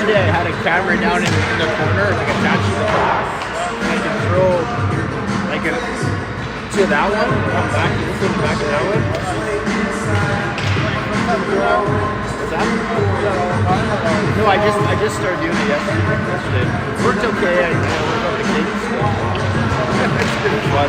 Yesterday I had a camera down in the corner, like attached to the glass. And I could throw like to that one, come back to this one, back to that one. What's that? No, I just started doing it yesterday. It worked okay. I worked out the kinks. It's pretty fun.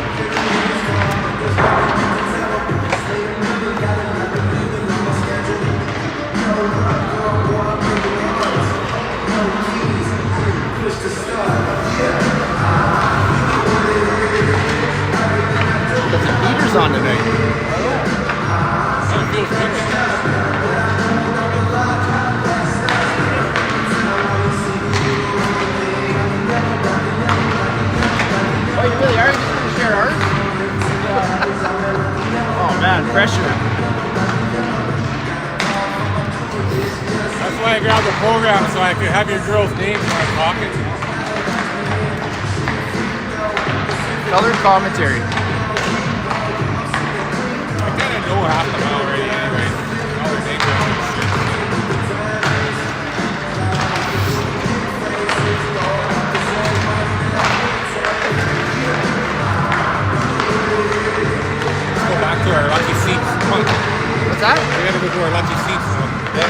Got some heaters on tonight. Oh, you really are just going to share ours? Oh man, pressure. That's why I grabbed the program, so I could have your girl's name in my pocket. Color commentary. I kind of know half of them already anyway. All their names are on shit. Let's go back to our lucky seats. Come on. What's that? We gotta go to our lucky seats now. Yeah.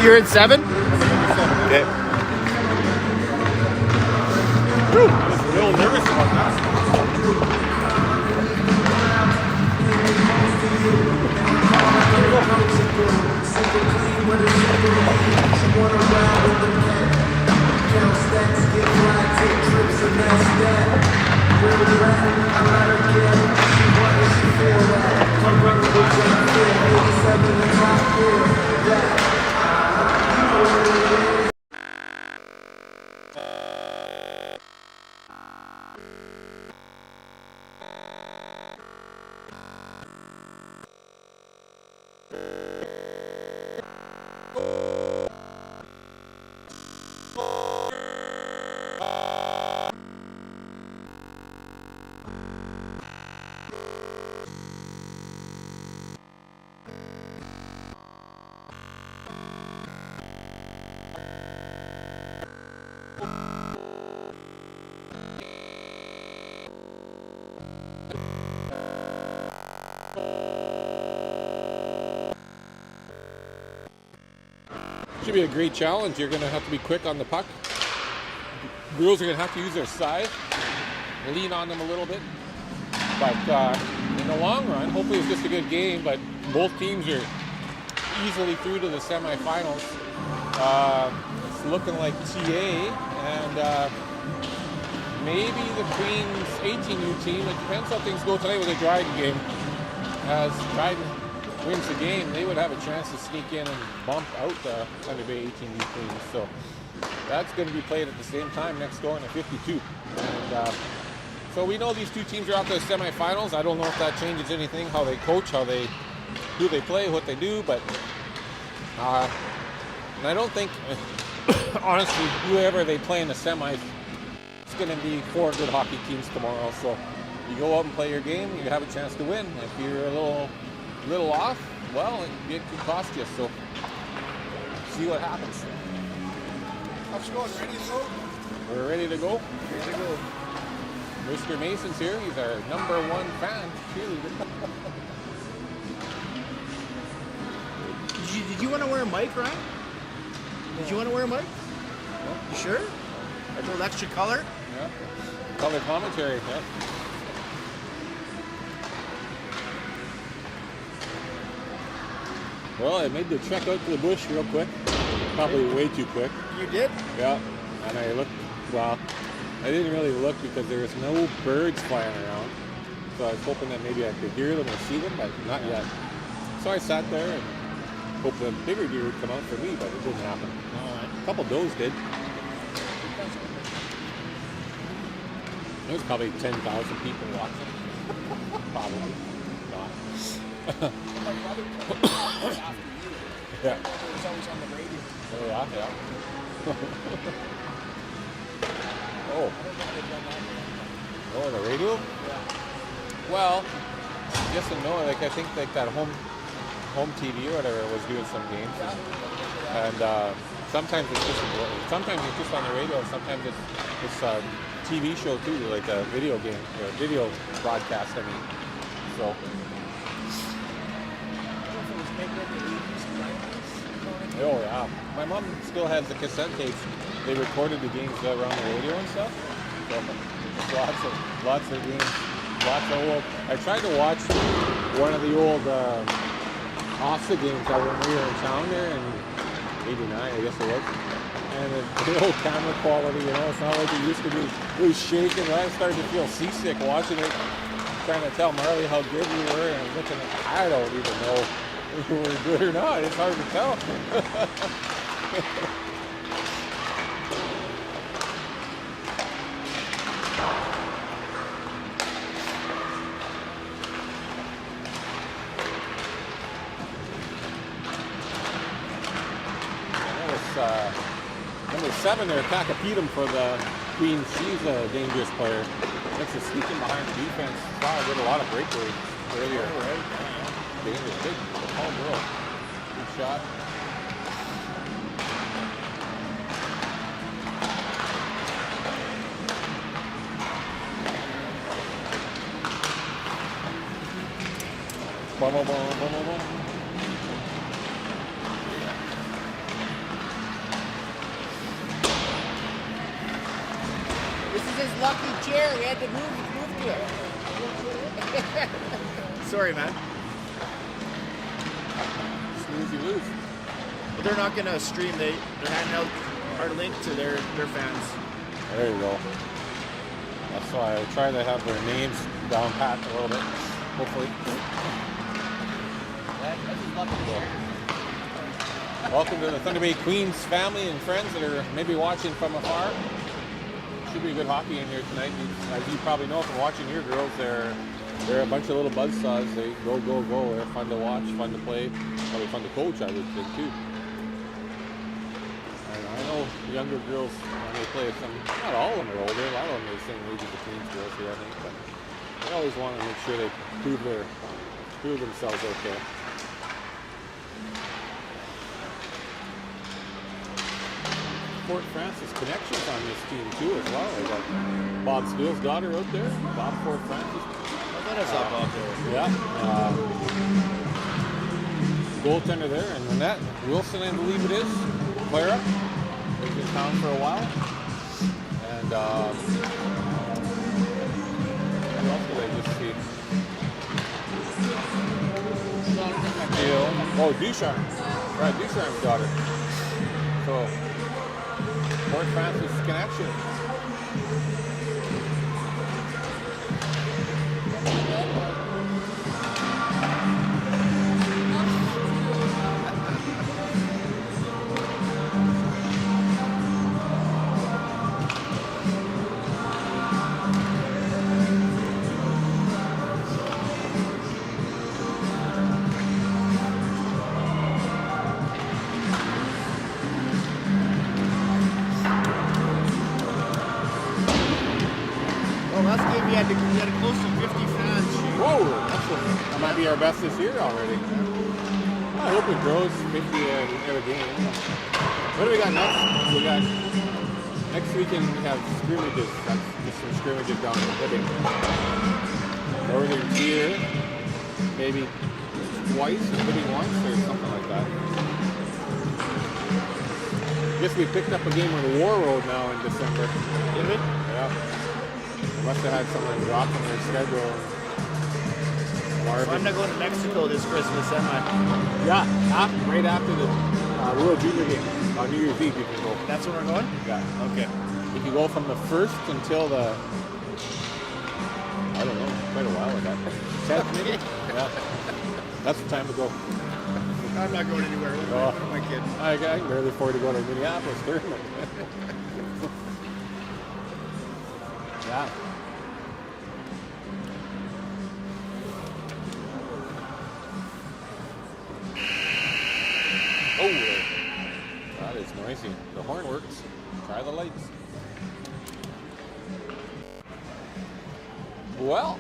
You're at 7? Okay. Whew. I was a little nervous about that. Should be a great challenge. You're going to have to be quick on the puck. Girls are going to have to use their size, lean on them a little bit. But in the long run, hopefully it's just a good game. But both teams are easily through to the semifinals. It's looking like TA and maybe the Queens 18U team. It depends how things go tonight with the Dryden game. As Dryden wins the game, they would have a chance to sneak in and bump out the Thunder Bay 18U Queens. So that's going to be played at the same time next door in the 52. And so we know these two teams are out to the semifinals. I don't know if that changes anything, how they coach, who they play, what they do, but and I don't think, honestly, whoever they play in the semis, it's going to be 4 good hockey teams tomorrow. So you go out and play your game, you have a chance to win. If you're a little off, well, it could cost you. So see what happens. How's it going? Ready to go? We're ready to go. Ready to go. Mr. Mason's here. He's our #1 fan. Did you want to wear a mic, Ryan? Did you want to wear a mic? No. You sure? A little extra color? Yeah. Color commentary. Yeah. Well, I made the trek out to the bush real quick. Probably way too quick. You did? Yeah. And I looked, well, I didn't really look because there was no birds flying around. So I was hoping that maybe I could hear them or see them, but not yet. So I sat there and hoped the bigger deer would come out for me, but it didn't happen. A couple does did. There's probably 10,000 people watching. Probably not. My brother played after you. Yeah. He was always on the radio. Oh, yeah, yeah. I Oh. don't know how they've done that. Oh, the radio? Yeah. Well, yes and no. Like I think like that home TV or whatever was doing some games, and sometimes it's just on the radio. Sometimes it's a TV show too, like a video game or video broadcast. I mean, so. Oh yeah, my mom still has the cassette tapes. They recorded the games around the radio and stuff. So lots of games, lots of old. I tried to watch one of the old OSSA games that when we were in town there in '89, I guess it was. And the old camera quality, you know, it's not like it used to be. It was shaking. I started to feel seasick watching it, trying to tell Marley how good we were, and I was looking at, I don't even know if we were good or not. It's hard to tell. Number 7 there, Takapedum for the Queens. She's a dangerous player. That's a sneaking behind the defense. Wow, did a lot of breakaways earlier. Dangerous, big, tall girl. Good shot. Boom, boom, boom, boom, boom, boom. This is his lucky chair. We had to move to it. Sorry, man. Snooze, you lose. But they're not gonna stream. They're handing out our link to their fans. There you go. That's why I try to have their names down pat a little bit. Hopefully. That's his lucky chair. Welcome to the Thunder Bay Queens family and friends that are maybe watching from afar. Should be good hockey in here tonight. As you probably know from watching your girls, they're a bunch of little buzzsaws. They go. They're fun to watch, fun to play, probably fun to coach, I would think too. And I know younger girls when they play, not all of them are older. A lot of them are the same age as the Queens girls here, I think. But they always want to make sure they prove themselves okay. Fort Francis connections on this team too as well. We got Bob Steele's daughter out there, Bob Fort Francis. That is up out there. Yeah. Goaltender there, and Lynette Wilson, I believe it is. Clara, been in town for a while. And what else did I just see? Oh, Ducharme. Right, Ducharme's daughter. So Fort Francis connection. We had close to 50 fans. Whoa, that might be our best this year already. I hope it grows 50 every game. What do we got next? We got next weekend we have scrimmages. That's just some scrimmages down in Hibbing. Northern Tier, maybe twice and Hibbing once or something like that. Guess we picked up a game on the War Road now in December. Did we? Yeah. Must have had something drop in their schedule. So I'm not going to Mexico this Christmas, am I? Yeah, right after the World Junior game on New Year's Eve, you can go. That's when we're going? Yeah. Okay. You can go from the 1st until the, I don't know, quite a while ago. 10th maybe? Yeah. That's the time to go. I'm not going anywhere with my kids. I can barely afford to go to Minneapolis tournament. Yeah. Oh, that is noisy. The horn works. Try the lights. Well,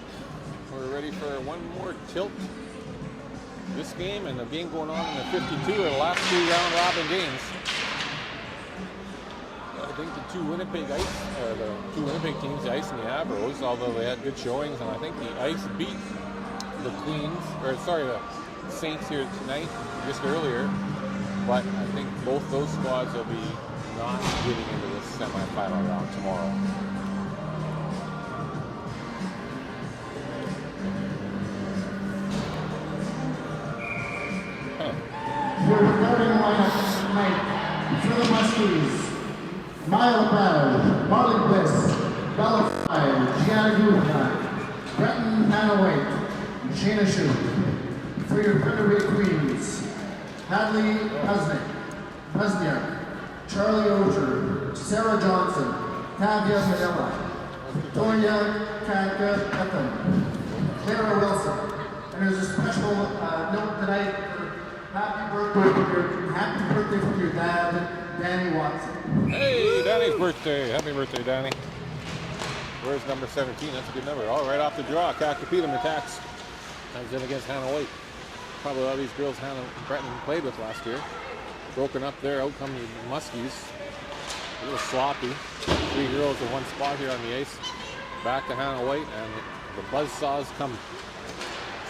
We're ready for one more tilt. This game and the game going on in the 52 are the last 2 round robin games. I think the two Winnipeg teams, the Ice and the Avros, although they had good showings, and I think the Ice beat the the Saints here tonight, just earlier. But I think both those squads will be not getting into this semifinal round tomorrow. Your regarding lineup tonight for the Muskies: Mile Bell, Marley Bliss, Bella Fry, Gianna Gutha, Breton Hanaway, Shayna Shute. For your Thunder Bay Queens: Hadley Pesniak, Charlie Oger, Sarah Johnson, Tavia Manila, Tonya Katka Ethan, Clara Wilson. And there's a special note tonight for happy birthday from your dad, Danny Watson. Hey, Danny's birthday. Happy birthday, Danny. Where's number 17? That's a good number. All right, off the draw. Kakapidam attacks. Comes in against Hannah White. Probably a lot of these girls Hannah Breton played with last year. Broken up there. Out come the Muskies. A little sloppy. 3 girls in one spot here on the ice. Back to Hannah White, and the buzzsaws come.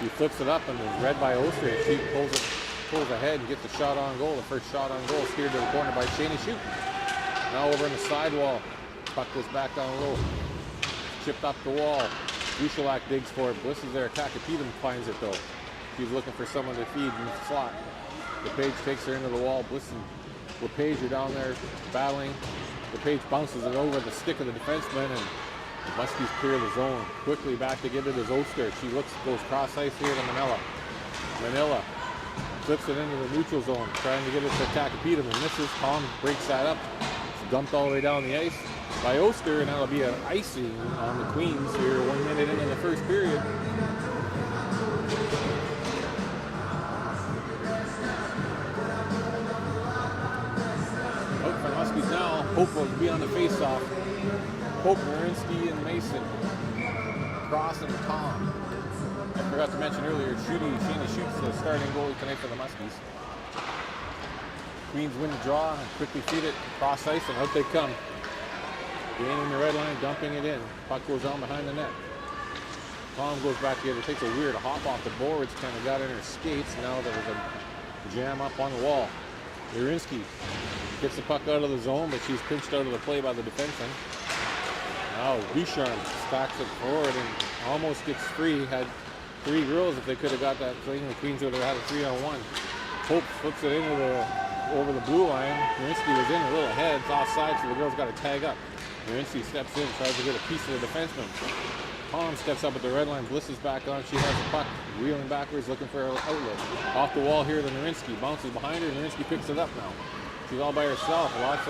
She flips it up and is read by Oster. She pulls ahead and gets the shot on goal. The first shot on goal steered to the corner by Shani Shute. Now over in the sidewall. Puck goes back down low. Chipped up the wall. Ushalak digs for it. Bliss is there. Kakapidam finds it though. She's looking for someone to feed in the slot. LePage takes her into the wall. Bliss and LePage are down there battling. LePage bounces it over the stick of the defenseman, and the Muskies clear the zone. Quickly back to give it to Oster. She goes cross ice here to Manila. Manila flips it into the neutral zone, trying to get it to Kakapidam, and misses. Tom breaks that up. It's dumped all the way down the ice by Oster, and that'll be an icing on the Queens here 1 minute into the first period. Out for Muskies now. Hope will be on the face-off. Hope, Marinsky, and Mason. Cross and Tom. I forgot to mention earlier, Shayna Shute's the starting goalie tonight for the Muskies. Queens win the draw and quickly feed it cross ice, and out they come. Gaining the red line, dumping it in. Puck goes on behind the net. Tom goes back together, takes a weird hop off the boards, kind of got in her skates. Now there was a jam up on the wall. Marinsky gets the puck out of the zone, but she's pinched out of the play by the defenseman. Now Bouchard stacks it forward and almost gets free. Had 3 girls if they could have got that thing. The Queens would have had a 3-on-1. Hope flips it into over the blue line. Marinsky was in a little ahead. It's offside, so the girls got to tag up. Marinsky steps in, tries to get a piece of the defenseman. Tom steps up at the red line. Bliss is back on. She has the puck, wheeling backwards, looking for an outlet. Off the wall here to Marinsky. Bounces behind her. Marinsky picks it up now. She's all by herself. Lots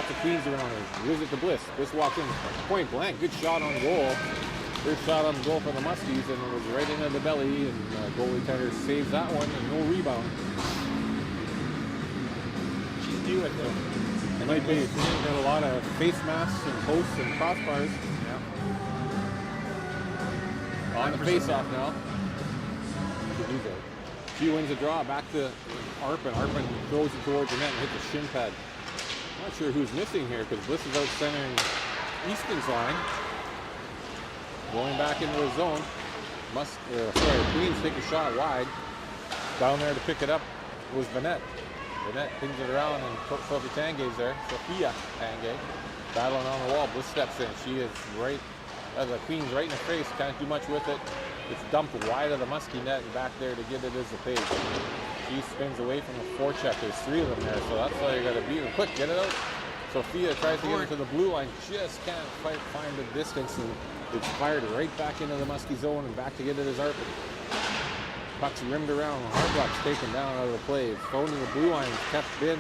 of Queens around her. Gives it to Bliss. Bliss walks in point blank. Good shot on goal. First shot on goal for the Muskies, and it was right into the belly. And goalie Tender saves that one, and no rebound. She's due at the. It might be. She's got a lot of face masks and posts and crossbars. Yeah. On the face-off now. She wins the draw. Back to Arpin. Arpin throws it towards the net and hits the shin pad. Not sure who's missing here because Bliss is out centering Easton's line. Going back into the zone. Queens take a shot wide. Down there to pick it up was Vanette. Vanette pings it around, and Sophie Tangay's there. Sophia Tangay battling on the wall. Bliss steps in. She is right, as a Queen's right in the face. Can't do much with it. It's dumped wide of the Muskie net, and back there to get it is the page. She spins away from the forecheck. There's 3 of them there, so that's why you got to beat them. Quick, get it out. Sophia tries to get into the blue line, just can't find the distance, and it's fired right back into the Muskie zone, and back to get it is Arpin. Puck's rimmed around. Harblock's taken down out of the play. Phoned in the blue line, kept in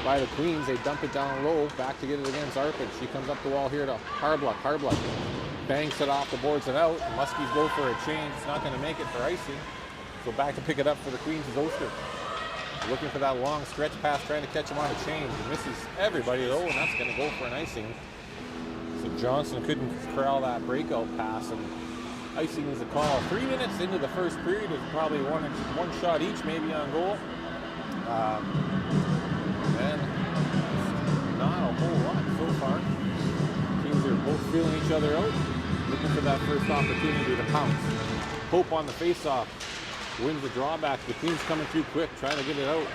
by the Queens. They dump it down low, back to get it against Arpin. She comes up the wall here to Harblock. Harblock bangs it off the boards and out. Muskies go for a change. It's not going to make it for icing. So back to pick it up for the Queens is Oster. Looking for that long stretch pass, trying to catch him on a change. He misses everybody though, and that's going to go for an icing. So Johnson couldn't corral that breakout pass, and icing is a call. 3 minutes into the first period, it's probably one shot each, maybe on goal. And not a whole lot so far. Teams are both feeling each other out, looking for that first opportunity to pounce. Pope on the face-off wins the drawback. The team's coming through quick, trying to get it out.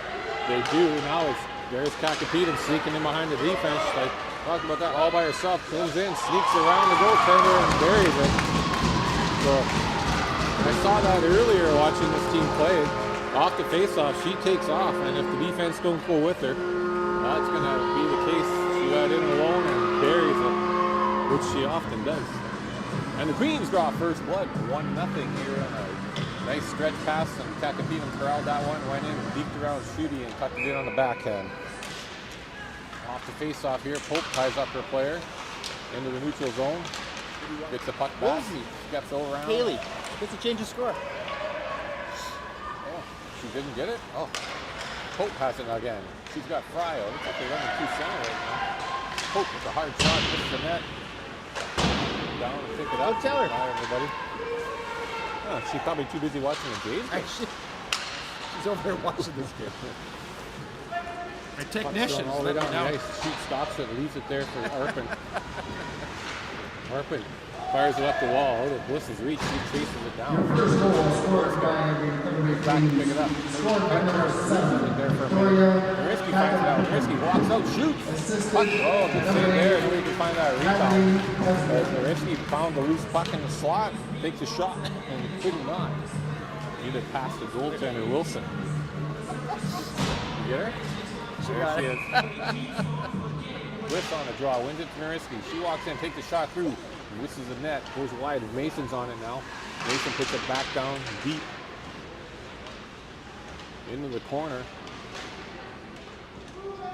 They do. Now there's Kakapedon sneaking in behind the defense. I talked about that all by herself. Comes in, sneaks around the goaltender and buries it. So I saw that earlier watching this team play. Off the face-off, she takes off, and if the defense don't go with her, that's going to be the case. She got in alone and buries it, which she often does. And the Queens draw first blood, 1-0 here on a nice stretch pass, and Kakapedon corralled that one, went in, beaked around Shooty, and tucked it in on the backhand. Off the face-off here, Pope ties up her player into the neutral zone, gets the puck back, steps over around. Haley gets a change of score. Oh, she didn't get it? Oh, Pope has it again. She's got Fry. Looks like they're running 2 center right now. Pope with a hard shot, hits the net. Down and pick it up. Go tell her. Bye, everybody. Oh, she's probably too busy watching the game. She's over here watching this game. My technicians, all the way let me down the know. ice. Shoot stops it, leaves it there for Arpin. Arpin fires it up the wall, out of Bliss's reach. She chases it down. First goal scored by the Back to pick it up. Scored by number 7, There for a Victoria minute. Nariski finds it out. Nariski walks out, shoots. Assisted Puck. Oh, good save there. Nobody can find that rebound. Natalie Nariski found the loose puck in the slot, takes a shot, and could not. Either past the goaltender Wilson. You get her? There she is. Bliss on the draw, wins it to Nariski. She walks in, takes the shot through. This is the net, goes wide. Mason's on it now. Mason puts it back down deep into the corner.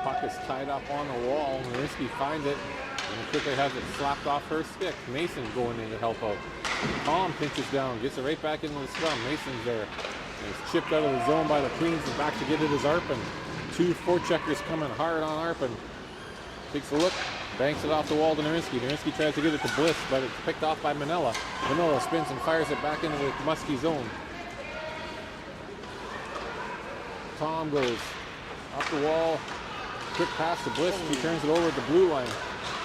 Puck is tied up on the wall. Nariski finds it and quickly has it slapped off her stick. Mason going in to help out. Tom pinches down, gets it right back into the scrum. Mason's there. And it's chipped out of the zone by the Queens and back to get it is Arpin. 2 forecheckers coming hard on Arpin. Takes a look, banks it off the wall to Nariski. Nariski tries to give it to Bliss, but it's picked off by Manella. Manella spins and fires it back into the Muskie zone. Tom goes up the wall, quick pass to Bliss. He turns it over at the blue line.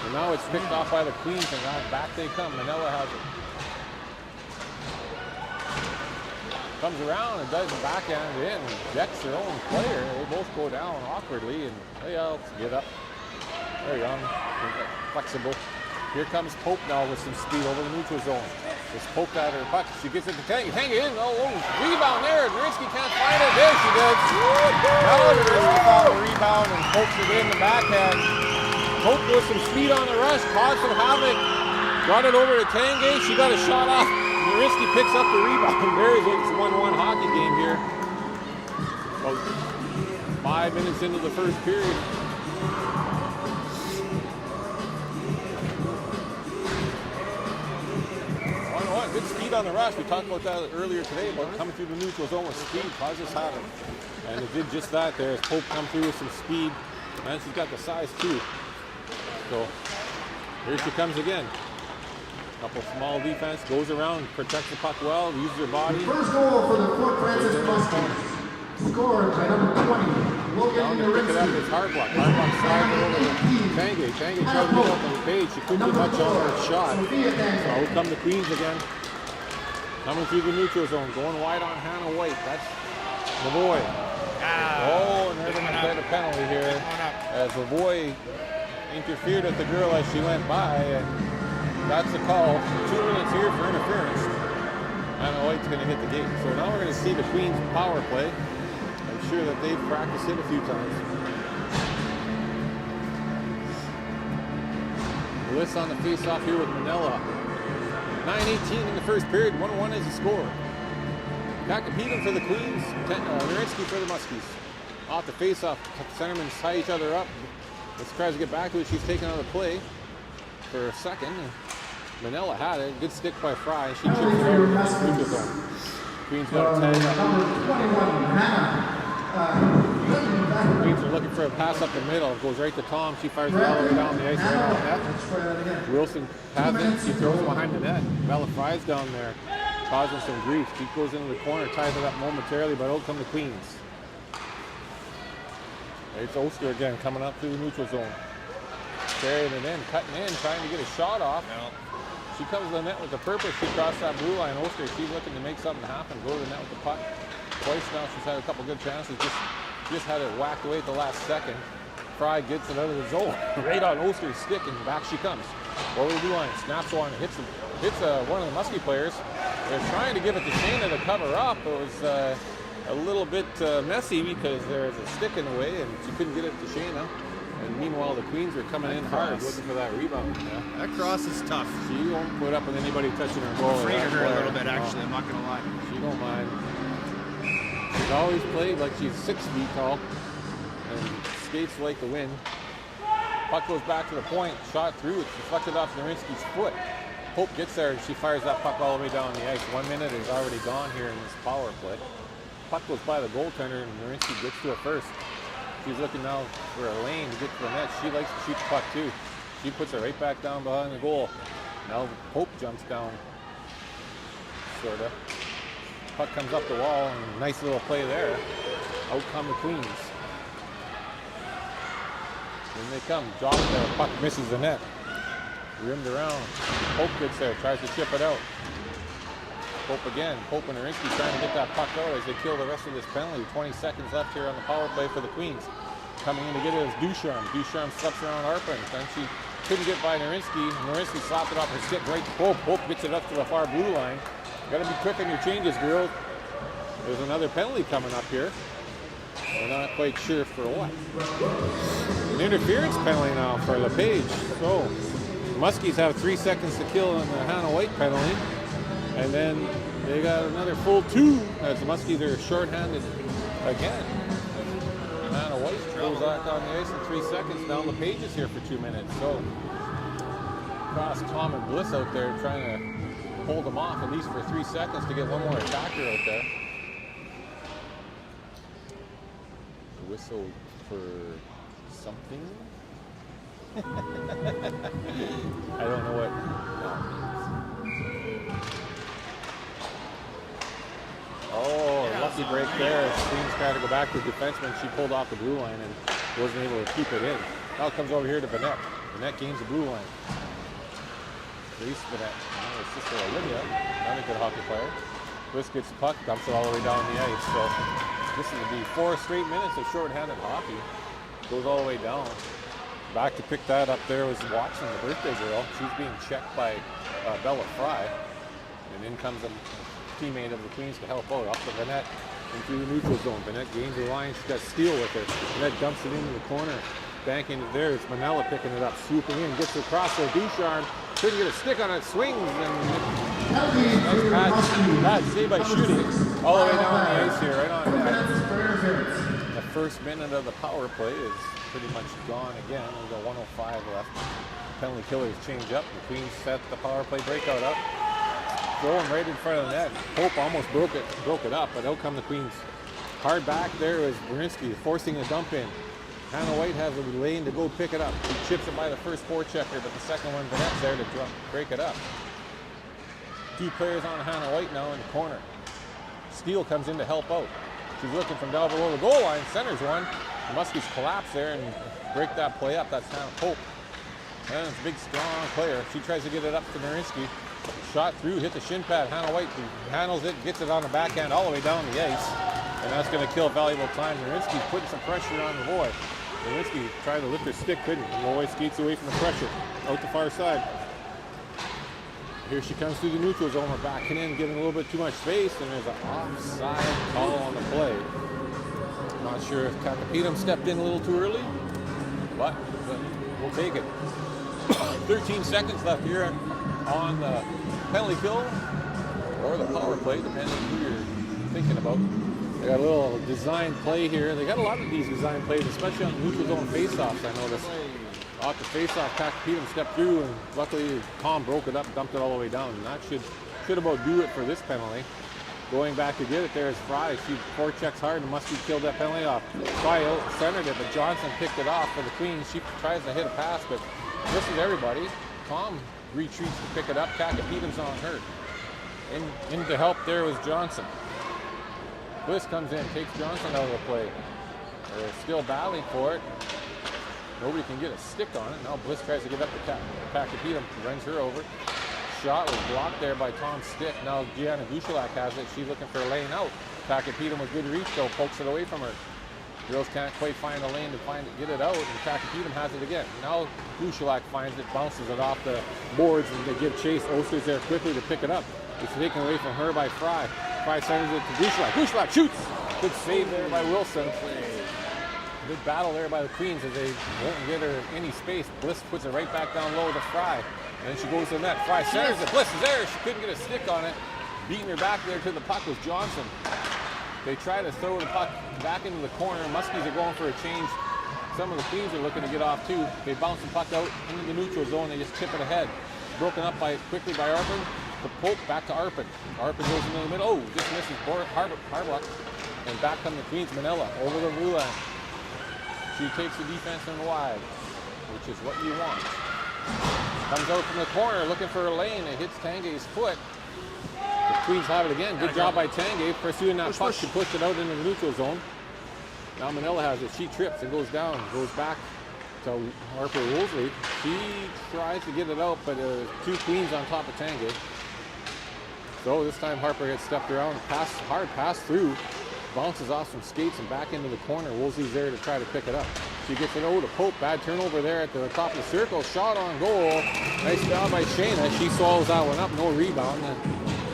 And now it's picked off by the Queens, and now back they come. Manella has it. Comes around and doesn't backhand it in and decks their own player. They both go down awkwardly, and they all get up. They're young, flexible. Here comes Pope now with some speed over the neutral zone. It's Pope at her puck. She gets it to Tangy. Tangy in. Oh, rebound there. Nariski can't find it. There she does. Now Nariski found the rebound and pokes it in the backhand. Pope with some speed on the rush, caused some havoc. Got it over to Tangy. She got a shot off. Nariski picks up the rebound and buries it. It's a 1-1 hockey game here. About 5 minutes into the first period. 1-1. Good speed on the rush. We talked about that earlier today, about coming through the neutral zone with speed causes havoc. And it did just that there as Pope come through with some speed. And she's got the size too. So here she comes again. Couple small defense, goes around, protects the puck well, uses her body. First goal for the Fort Francis Muskies. Scored by number 20, Logan Down to pick it up is Hardblock. Hardblock slides it over to Tangy. Tangy tried to get up on the page. She couldn't do much on her shot. So here come the Queens again. Coming through the neutral zone, going wide on Hannah White. That's Lavoie. Oh, and they're going to get a penalty here as Lavoie interfered with the girl as she went by. And that's the call. 2 minutes here for interference. Hannah White's going to hit the gate. So now we're going to see the Queens power play. I'm sure that they've practiced it a few times. Bliss on the face-off here with Manella. 9:18 in the first period. 1-1 is the score. Kakapedon for the Queens. Nariski for the Muskies. Off the face-off, centermen tie each other up. Bliss tries to get back to it. She's taken out of play for a second. Manella had it. Good stick by Fry. She chips it over to the neutral zone. Queens got a tag up. Number 21, Hannah Queens are looking for a pass up the middle. It goes right to Tom. She fires it all the way down the ice, right on the net. Let's try that again. Wilson has it. She throws it behind the net. Bella Fry's down there, causing some grief. She goes into the corner, ties it up momentarily, but out come the Queens. It's Oster again coming up through the neutral zone. Carrying it in, cutting in, trying to get a shot off. She comes to the net with the purpose. She crossed that blue line. Oster, she's looking to make something happen. Go to the net with the puck. Twice now she's had a couple good chances. Just had it whacked away at the last second. Fry gets it out of the zone. Right on Oster's stick, and back she comes. Over the blue line, snaps one, hits one of the Muskie players. They're trying to give it to Shayna to cover up. It was a little bit messy because there's a stick in the way, and she couldn't get it to Shayna. And meanwhile, the Queens are coming in hard, looking for that rebound. Yeah. That cross is tough. She won't put up with anybody touching her goal. I'm afraid of her a little bit, actually. I'm not going to lie. She don't mind. She's always played like she's 6 feet tall and skates like the wind. Puck goes back to the point, shot through, it's deflected off Narinsky's foot. Hope gets there and she fires that puck all the way down the ice. 1 minute is already gone here in this power play. Puck goes by the goaltender and Narinsky gets to it first. She's looking now for a lane to get to the net. She likes to shoot the puck too. She puts it right back down behind the goal. Now Hope jumps down, sorta. Puck comes up the wall, and nice little play there. Out come the Queens. In they come, drop there, puck misses the net. Rimmed around. Hope gets there, tries to chip it out. Hope again. Hope and Narinsky trying to get that puck out as they kill the rest of this penalty. 20 seconds left here on the power play for the Queens. Coming in to get it is Ducharme. Ducharme slips around Arpin. Then she couldn't get by Narinsky. Narinsky slapped it off her stick right to Hope. Hope gets it up to the far blue line. Got to be quick on your changes, girls. There's another penalty coming up here. We're not quite sure for what. An interference penalty now for LePage. So, Muskies have 3 seconds to kill on the Hannah White penalty. And then they got another full 2 as the Muskies are shorthanded again. Hannah White goes back on the ice in 3 seconds. Now LePage is here for 2 minutes. So, cross Tom and Bliss out there trying to hold them off at least for 3 seconds to get one more attacker out there. Whistle for something. I don't know what that means. Oh, lucky break there. Queens tried to go back to the defenseman. She pulled off the blue line and wasn't able to keep it in. Now it comes over here to Bennett. Bennett gains the blue line. Reese Bennett. Her sister Olivia, another good hockey player. Bliss gets the puck, dumps it all the way down the ice. So this is going to be 4 straight minutes of shorthanded hockey. Goes all the way down. Back to pick that up there was Watson, the birthday girl. She's being checked by Bella Fry. And in comes a teammate of the Queens to help out. Up to Bennett into the neutral zone. Bennett gains the line. She's got Steele with her. Bennett dumps it into the corner. Banking it there. It's Manella picking it up. Swooping in. Gets it across there. Ducharme couldn't get a stick on it. Swings. And nice bad save by shooting. All the way down the ice here. Right on that. The first minute of the power play is pretty much gone again. We've got 105 left. Penalty killers change up. The Queens set the power play breakout up. Throwing right in front of the net. Hope almost broke it up, but out come the Queens. Hard back there is Narinsky forcing a dump in. Hannah White has a lane to go pick it up. She chips it by the first forechecker, but the second one, Vanette's there to break it up. 2 players on Hannah White now in the corner. Steele comes in to help out. She's looking from down below the goal line, centers one. The Muskies collapse there and break that play up. That's Hannah Hope. And it's a big, strong player. She tries to get it up to Narinsky. Shot through, hit the shin pad. Hannah White handles it, gets it on the backhand all the way down the ice. And that's going to kill valuable time. Narinsky's putting some pressure on the boy. Narinsky tried to lift her stick, couldn't. Loy skates away from the pressure. Out the far side. Here she comes through the neutral zone. We're backing in, giving a little bit too much space, and there's an offside call on the play. Not sure if Kakapinam stepped in a little too early, but we'll take it. 13 seconds left here on the penalty kill or the power play, depending on who you're thinking about. They got a little design play here. They got a lot of these design plays, especially on neutral zone faceoffs, I noticed. Off the faceoff, Kakapinam stepped through, and luckily Tom broke it up, dumped it all the way down. And that should about do it for this penalty. Going back to get it there is Fry. She forechecks hard and Muskie killed that penalty off. Fry centered it, but Johnson picked it off for the Queens. She tries to hit a pass, but misses everybody. Tom retreats to pick it up. Kakapetham's on her. In to help there was Johnson. Bliss comes in, takes Johnson out of the play. They're still battling for it. Nobody can get a stick on it. Now Bliss tries to get up to Kakapetham, runs her over. Shot was blocked there by Tom's stick. Now Gianna Gushalak has it. She's looking for a lane out. Kakapetham with good reach though, pokes it away from her. Girls can't quite find a lane to get it out, and Kakapetham has it again. Now Gushalak finds it, bounces it off the boards, and they give chase. Oster's there quickly to pick it up. It's taken away from her by Fry. Fry sends it to Gushalak. Gushalak shoots! Good save there by Wilson. Good battle there by the Queens as they won't get her any space. Bliss puts it right back down low to Fry. And then she goes to the net. Fry centers it. Bliss is there. She couldn't get a stick on it. Beating her back there to the puck was Johnson. They try to throw the puck back into the corner. Muskies are going for a change. Some of the Queens are looking to get off too. They bounce the puck out into the neutral zone. They just tip it ahead. Broken up quickly by Arpin. The poke back to Arpin. Arpin goes into the middle. Oh, just misses Harbuck. And back come the Queens. Manila over the blue line. She takes the defense in wide, which is what you want. Comes out from the corner looking for a lane. It hits Tangay's foot. The Queens have it again. Good job by Tangay pursuing that puck. She pushed it out into the neutral zone. Now Manila has it. She trips and goes down. Goes back to Harper Woolsey. She tries to get it out, but two Queens on top of Tangay. So this time Harper gets stepped around. Hard pass through. Bounces off some skates and back into the corner. Woolsey's there to try to pick it up. She gets it over to Pope. Bad turnover there at the top of the circle. Shot on goal. Nice job by Shayna. She swallows that one up. No rebound. The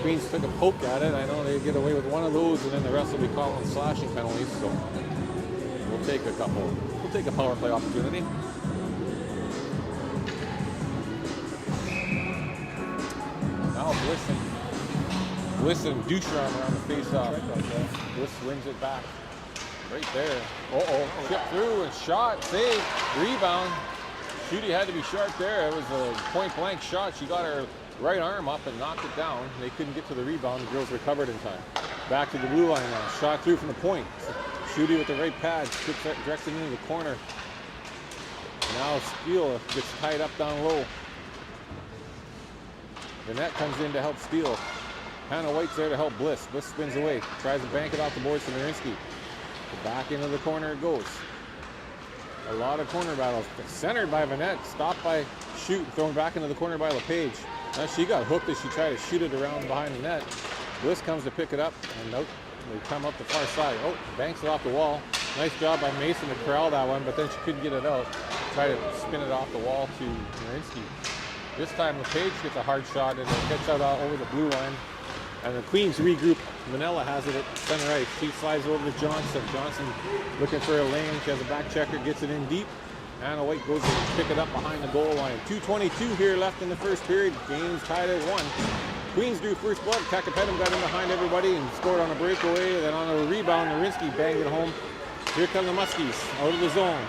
Queens took a poke at it. I know they get away with one of those, and then the rest will be calling slashing penalties. So we'll take a couple. We'll take a power play opportunity. Now Bliss and Ducharme are on the face-off. Bliss wins it back. Right there. Chip through and shot, save, rebound. Shooty had to be sharp there. It was a point-blank shot. She got her right arm up and knocked it down. They couldn't get to the rebound. The girls recovered in time. Back to the blue line now. Shot through from the point. Shooty with the right pad. Directed into the corner. Now Steele gets tied up down low. The net comes in to help Steele. Hannah White's there to help Bliss. Bliss spins away. Tries to bank it off the boards to Marinsky. Back into the corner it goes. A lot of corner battles. Centered by Vanette. Stopped by Shoot. Thrown back into the corner by LePage. Now she got hooked as she tried to shoot it around behind the net. Bliss comes to pick it up. And nope. They come up the far side. Oh, banks it off the wall. Nice job by Mason to corral that one, but then she couldn't get it out. Try to spin it off the wall to Marinsky. This time LePage gets a hard shot and it gets out over the blue line. And the Queens regroup. Manila has it at center ice. She slides over to Johnson. Johnson looking for a lane. She has a back checker, gets it in deep. Anna White goes to pick it up behind the goal line. 2:22 here left in the first period. Game's tied at 1. Queens drew first blood. Kakapettam got in behind everybody and scored on a breakaway. Then on a rebound, Narinsky banged it home. Here come the Muskies out of the zone.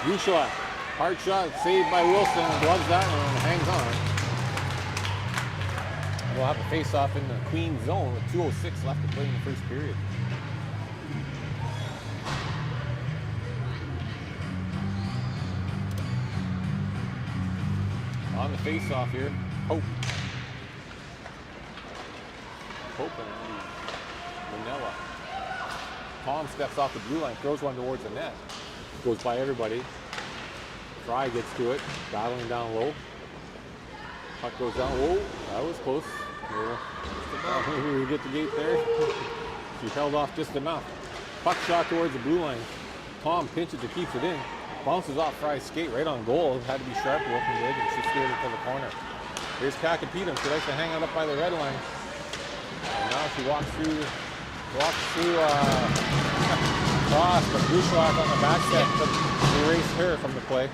Gushalak. Hard shot saved by Wilson. Gloves that one and hangs on. We'll have a face-off in the Queen zone with 2:06 left to play in the first period. On the face-off here, Pope and Manila. Tom steps off the blue line, throws one towards the net. Goes by everybody. Fry gets to it, battling down low. Puck goes down. Whoa, that was close. We get the gate there. She held off just enough. Puck shot towards the blue line. Tom pinches it, keeps it in. Bounces off Fry's skate right on goal. Had to be sharp looking good, and she steered it to the corner. Here's Kakapettam. She likes to hang out up by the red line. And now she walks through cross, but Gushalak on the back step to erase her from the play.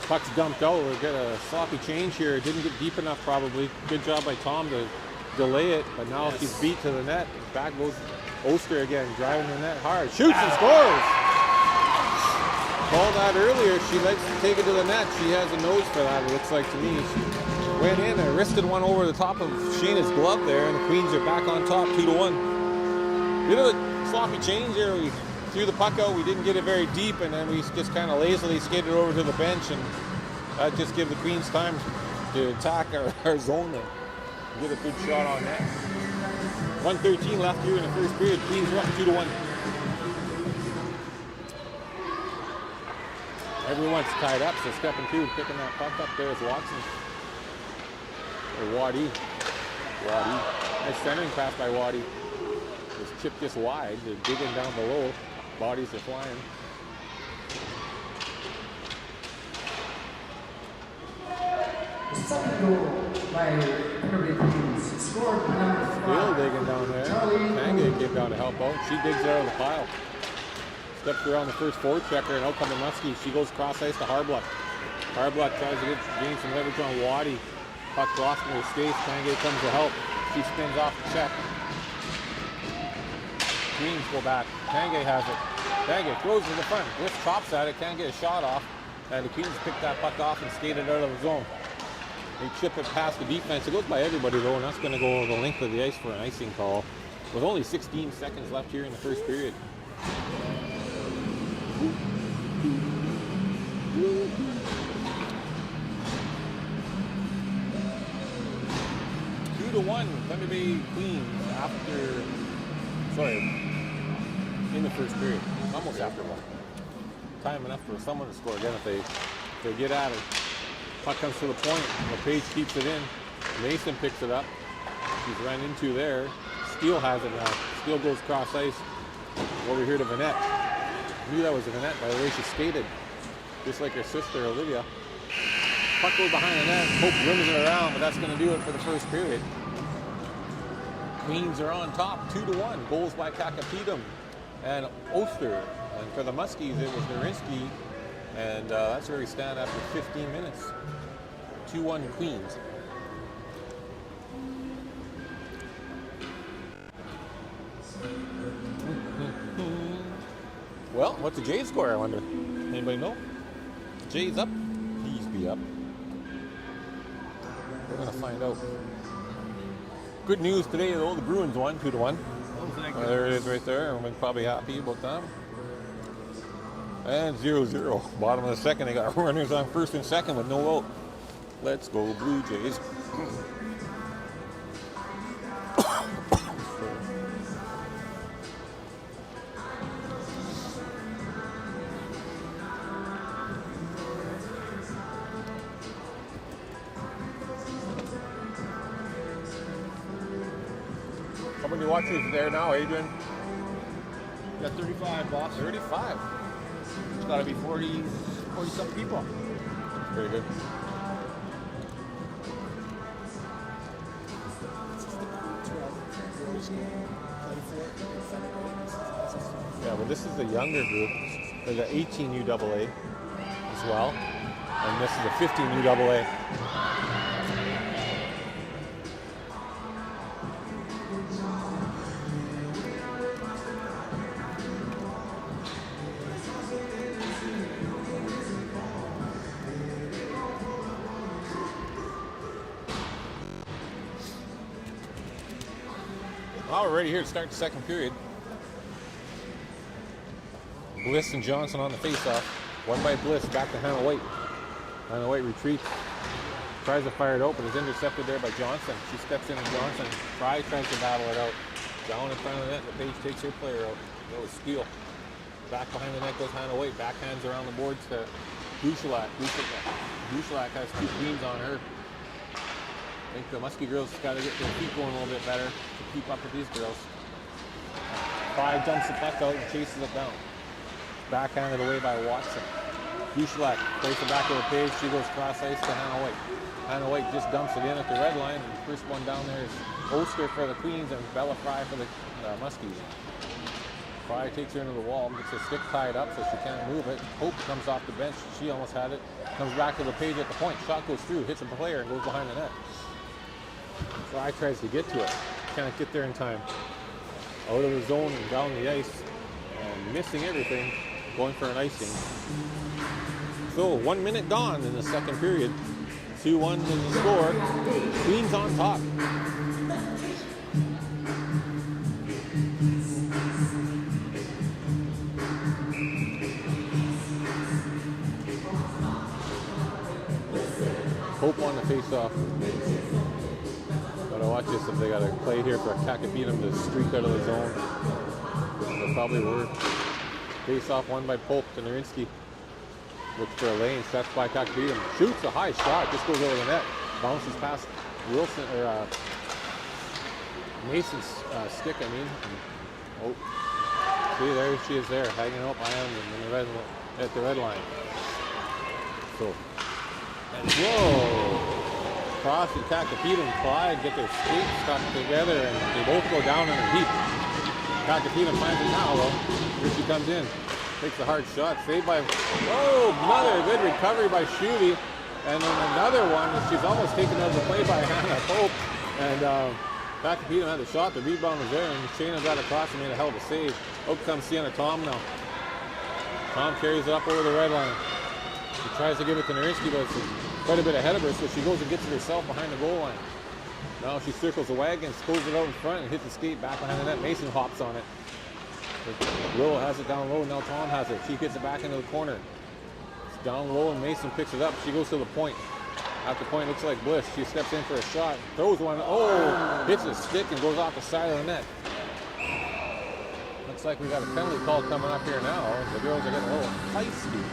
Puck's dumped out. We'll get a sloppy change here. It didn't get deep enough probably. Good job by Tom to delay it, but now she's beat to the net. Back goes Oster again, driving the net hard. Shoots and scores! Called that earlier. She likes to take it to the net. She has a nose for that, it looks like to me. went in and wristed one over the top of Shayna's glove there, and the Queens are back on top, 2-1. Bit of a sloppy change there. We threw the puck out, we didn't get it very deep, and then we just kind of lazily skated over to the bench, and that just gave the Queens time to attack our zone and get a good shot on that. 1:13 left here in the first period. Queens are up 2-1. Everyone's tied up, so stepping through, picking that puck up there is Watson. Or Waddy. Nice centering pass by Waddy. Just chipped this wide. They're digging down below. Bodies are flying. Second goal by Penalty Queens. Scored by number 5. Still digging down there. Tanga came down to help out. She digs out of the pile. Steps around the first forward checker, and out comes Muskie. She goes cross ice to Harbluck. Harbluck tries to gain some leverage on Waddy. Puck lost in her skates. Tanga comes to help. She spins off the check. Queens go back. Tanga has it. Tanga throws to the front. Lift chops at it. Can't get a shot off. And the Queens pick that puck off and skate it out of the zone. They chip it past the defense. It goes by everybody though, and that's going to go the length of the ice for an icing call. With only 16 seconds left here in the first period. 2-1, TBay Queens in the first period. Almost after one. Time enough for someone to score again if they get at it. Puck comes to the point. LePage keeps it in. Mason picks it up. She's run into there. Steele has it now. Steele goes cross ice over here to Vanette. I knew that was a Vanette by the way she skated. Just like her sister Olivia. Puck goes behind the net. Hope rims it around, but that's going to do it for the first period. Queens are on top, 2-1. Goals by Kakapedum and Oster. And for the Muskies, it was Narinsky. And that's where we stand after 15 minutes. 2-1 Queens. Well, what's the Jays score, I wonder? Anybody know? Jays up? Please be up. We're going to find out. Good news today, though. The Bruins won 2-1. There it is right there. We're probably happy about that. And 0-0. Bottom of the second, they got runners on first and second with no out. Let's go Blue Jays. How many watchers there now, Adrian? Got 35, boss. 35. It's got to be 40 something people. Very good. Yeah, well, this is the younger group. There's an 18 UAA as well, and this is a 15 UAA. Well, we're ready here to start the second period. Bliss and Johnson on the face-off. One by Bliss, back to Hannah White. Hannah White retreats. Tries to fire it out, but is intercepted there by Johnson. She steps in and Johnson tries to battle it out. Down in front of the net, the Page takes her player out. That was Steele. Back behind the net goes Hannah White. Backhands around the boards to Bouchelak. Bouchelak has 2 queens on her. I think the Muskie girls got to get their feet going a little bit better to keep up with these girls. 5 jumps the puck out and chases it down. Backhanded away by Watson. Bouchelak plays it back to the Page. She goes cross ice to Hannah White. Hannah White just dumps it in at the red line. And the first one down there is Oster for the Queens and Bella Fry for the Muskies. Fry takes her into the wall, gets her stick tied up so she can't move it. Hope comes off the bench. She almost had it. Comes back to the Page at the point. Shot goes through, hits a player and goes behind the net. Fry tries to get to it. Can't get there in time. Out of the zone and down the ice. And missing everything. Going for an icing. So 1 minute gone in the second period. 2-1 is the score. Queens on top. Hope on the face-off. Gotta watch this if they gotta play here for Kakapinam to streak out of the zone. They probably were. Face-off won by Pope to Narinsky. Looks for a lane, sets by Kakapinam. Shoots a high shot, just goes over the net. Bounces past Wilson, or Mason's stick, I mean. Oh, see, there she is there, hanging up behind him in the red, at the red line. So, and whoa! Cross and Kakapinam collide, get their skates stuck together, and they both go down in a heap. Kakapinam finds it now, though. Here she comes in. Takes a hard shot, saved by, oh, another good recovery by Schutte. And then another one, she's almost taken out of the play by Hannah Pope. And Kakapinam had the shot, the rebound was there, and Shayna got across and made a hell of a save. Out comes Sienna Tom now. Tom carries it up over the red line. She tries to give it to Narinsky, but it's quite a bit ahead of her, so she goes and gets it herself behind the goal line. Now she circles the wagon, pulls it out in front, and hits the skate back behind the net. Mason hops on it. Willow has it down low, now Tom has it. She gets it back into the corner. It's down low, and Mason picks it up. She goes to the point. At the point, looks like Bliss. She steps in for a shot, throws one, oh, hits a stick and goes off the side of the net. Looks like we got a penalty call coming up here now. The girls are getting a little feisty.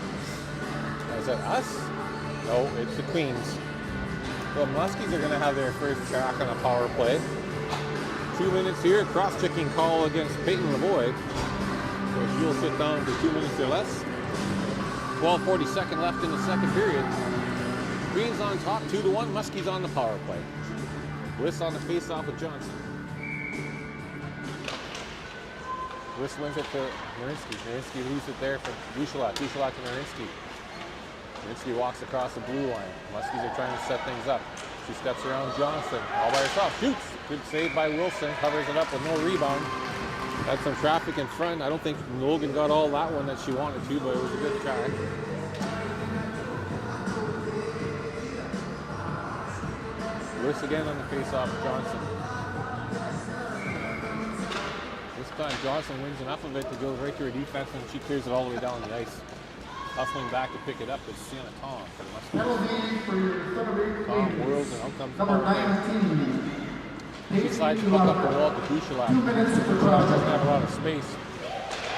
Is that us? No, it's the Queens. The Muskies are going to have their first track on a power play. 2 minutes here, cross-checking call against Peyton Lavoie. So she'll sit down for 2 minutes or less. 12:42 left in the second period. Queens on top, 2-1. Muskies on the power play. Bliss on the face-off with Johnson. Bliss wins it to Narinsky. Narinsky leaves it there for Duchelak. Duchelak to Narinsky. Narinsky walks across the blue line. Muskies are trying to set things up. She steps around Johnson all by herself. Shoots! Good save by Wilson. Covers it up with no rebound. Had some traffic in front. I don't think Logan got all that one that she wanted to, but it was a good track. Bliss again on the face-off of Johnson. This time Johnson wins enough of it to go right to her defense, and she clears it all the way down the ice. Hustling back to pick it up is Sienna Tom for the Muskies. Tom whirls and out comes number 19. She slides the puck up the wall to Duchelak. Duchelak doesn't have a lot of space.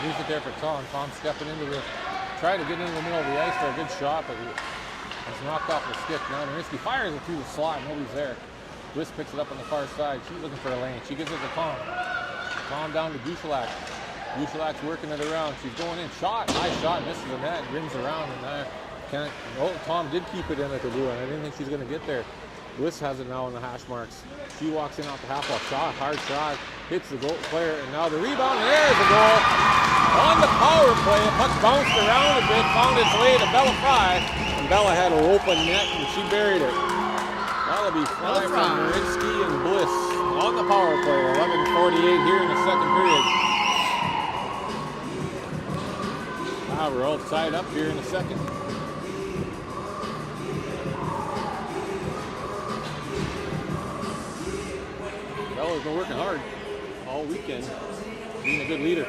Leaves it there for Tom. Tom stepping into the, trying to get into the middle of the ice for a good shot, but it's knocked off the stick. Now Narinsky fires it through the slot. Nobody's there. Bliss picks it up on the far side. She's looking for a lane. She gives it to Tom. Tom down to Duchelak. Duchelak's working it around. She's going in. Shot. High shot. Misses the net. Rims around. And can't. Oh, Tom did keep it in at the blue line. I didn't think she's going to get there. Bliss has it now in the hash marks. She walks in off the half-wall. Shot. Hard shot. Hits the goal player. And now the rebound. And there's the goal. On the power play. The puck bounced around a bit. Found its way to Bella Fry. And Bella had an open net and she buried it. That'll be Fry from Narinsky and Bliss on the power play. 11:48 here in the second period. Now we're all tied up here in the second. Bella's been working hard all weekend, being a good leader.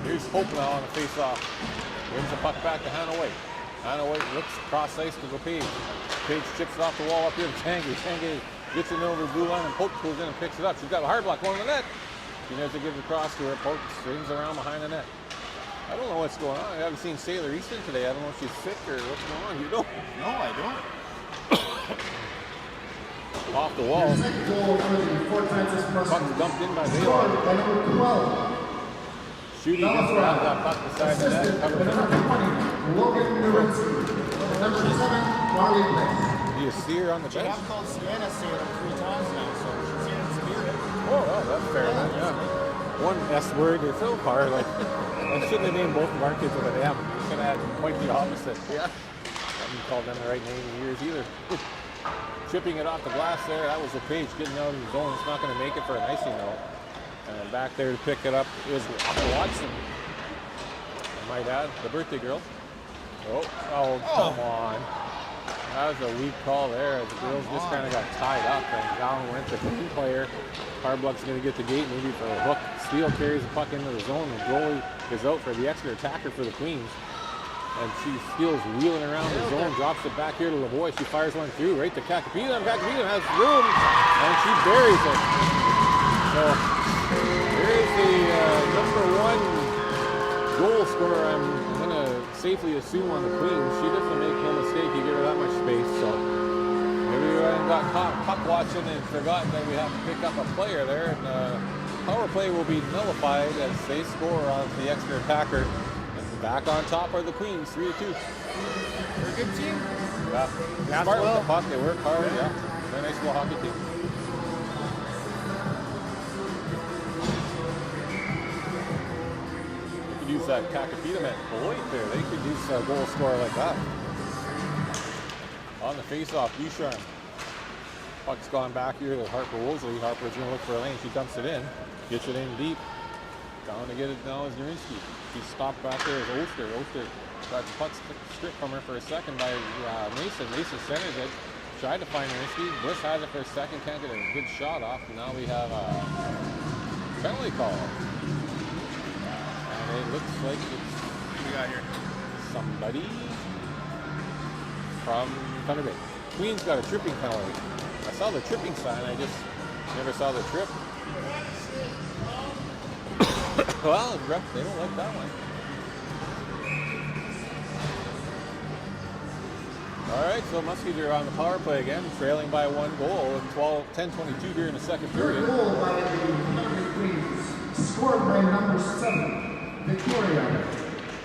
Here's Hope now on the face-off. Brings the puck back to Hannah White. Hannah White looks cross ice to go Page. Page chips it off the wall up here to Tanguay. Tanguay gets it over the blue line and Pope goes in and picks it up. She's got a hard block going to the net. She needs to give it across to her. Pope swings around behind the net. I don't know what's going on. I haven't seen Sailor Easton today. I don't know if she's sick or what's going on. You don't? No, I don't. Off the wall. Puck's dumped in by Baylor. Schutte gets around that puck beside the net. Covers it. Do you see her on the bench? I've called Sienna Sailor 3 times now, so she's here in spirit. Oh, well, that's fair then, yeah. One S word or so far, like, I shouldn't have named both of our kids with an M. You should have had quite the opposite. Yeah. I haven't called them the right name in years either. Chipping it off the glass there, that was the Page getting out of the zone. It's not going to make it for an icing though. And back there to pick it up is Watson. I might add, the birthday girl. Oh, come on. That was a weak call there. The girls just kind of got tied up, and down went the Queen player. Harbluck's going to get the gate, maybe for a hook. Steele carries the puck into the zone. The goalie is out for the extra attacker for the Queens. And Steele's wheeling around the zone, drops it back here to Lavoie. She fires one through right to Kakapina. Kakapina has room, and she buries it. So there's the number one goal scorer, I'm going to safely assume, on the Queens. She doesn't make no mistake. You give her that much space. So everyone got caught puck watching and forgot that we have to pick up a player there. And power play will be nullified as they score on the extra attacker. Back on top are the Queens, 3-2. They're a good team. Yeah. They're smart with the puck. They work hard. Yeah. They're a nice little hockey team. You could use that Kakapita man Beloit there. They could use a goal scorer like that. On the face-off, Bouchard. Puck's gone back here to Harper Woolsey. Harper's going to look for a lane. She dumps it in. Gets it in deep. Down to get it now is Nurinsky. She stopped back there as Oster. Oster got the puck stripped from her for a second by Mason. Mason centers it. Tried to find Nurinsky. Bliss has it for a second. Can't get a good shot off. And now we have a penalty call. And it looks like it's What we got here? somebody from Thunder Bay. Queens got a tripping penalty. I saw the tripping sign. I just never saw the trip. Well, ref, they don't like that one. All right, so Muskies are on the power play again, trailing by 1 goal. 10-22 here in the second period. Goal by the Thunder Queens. Scored by number 7, Victoria.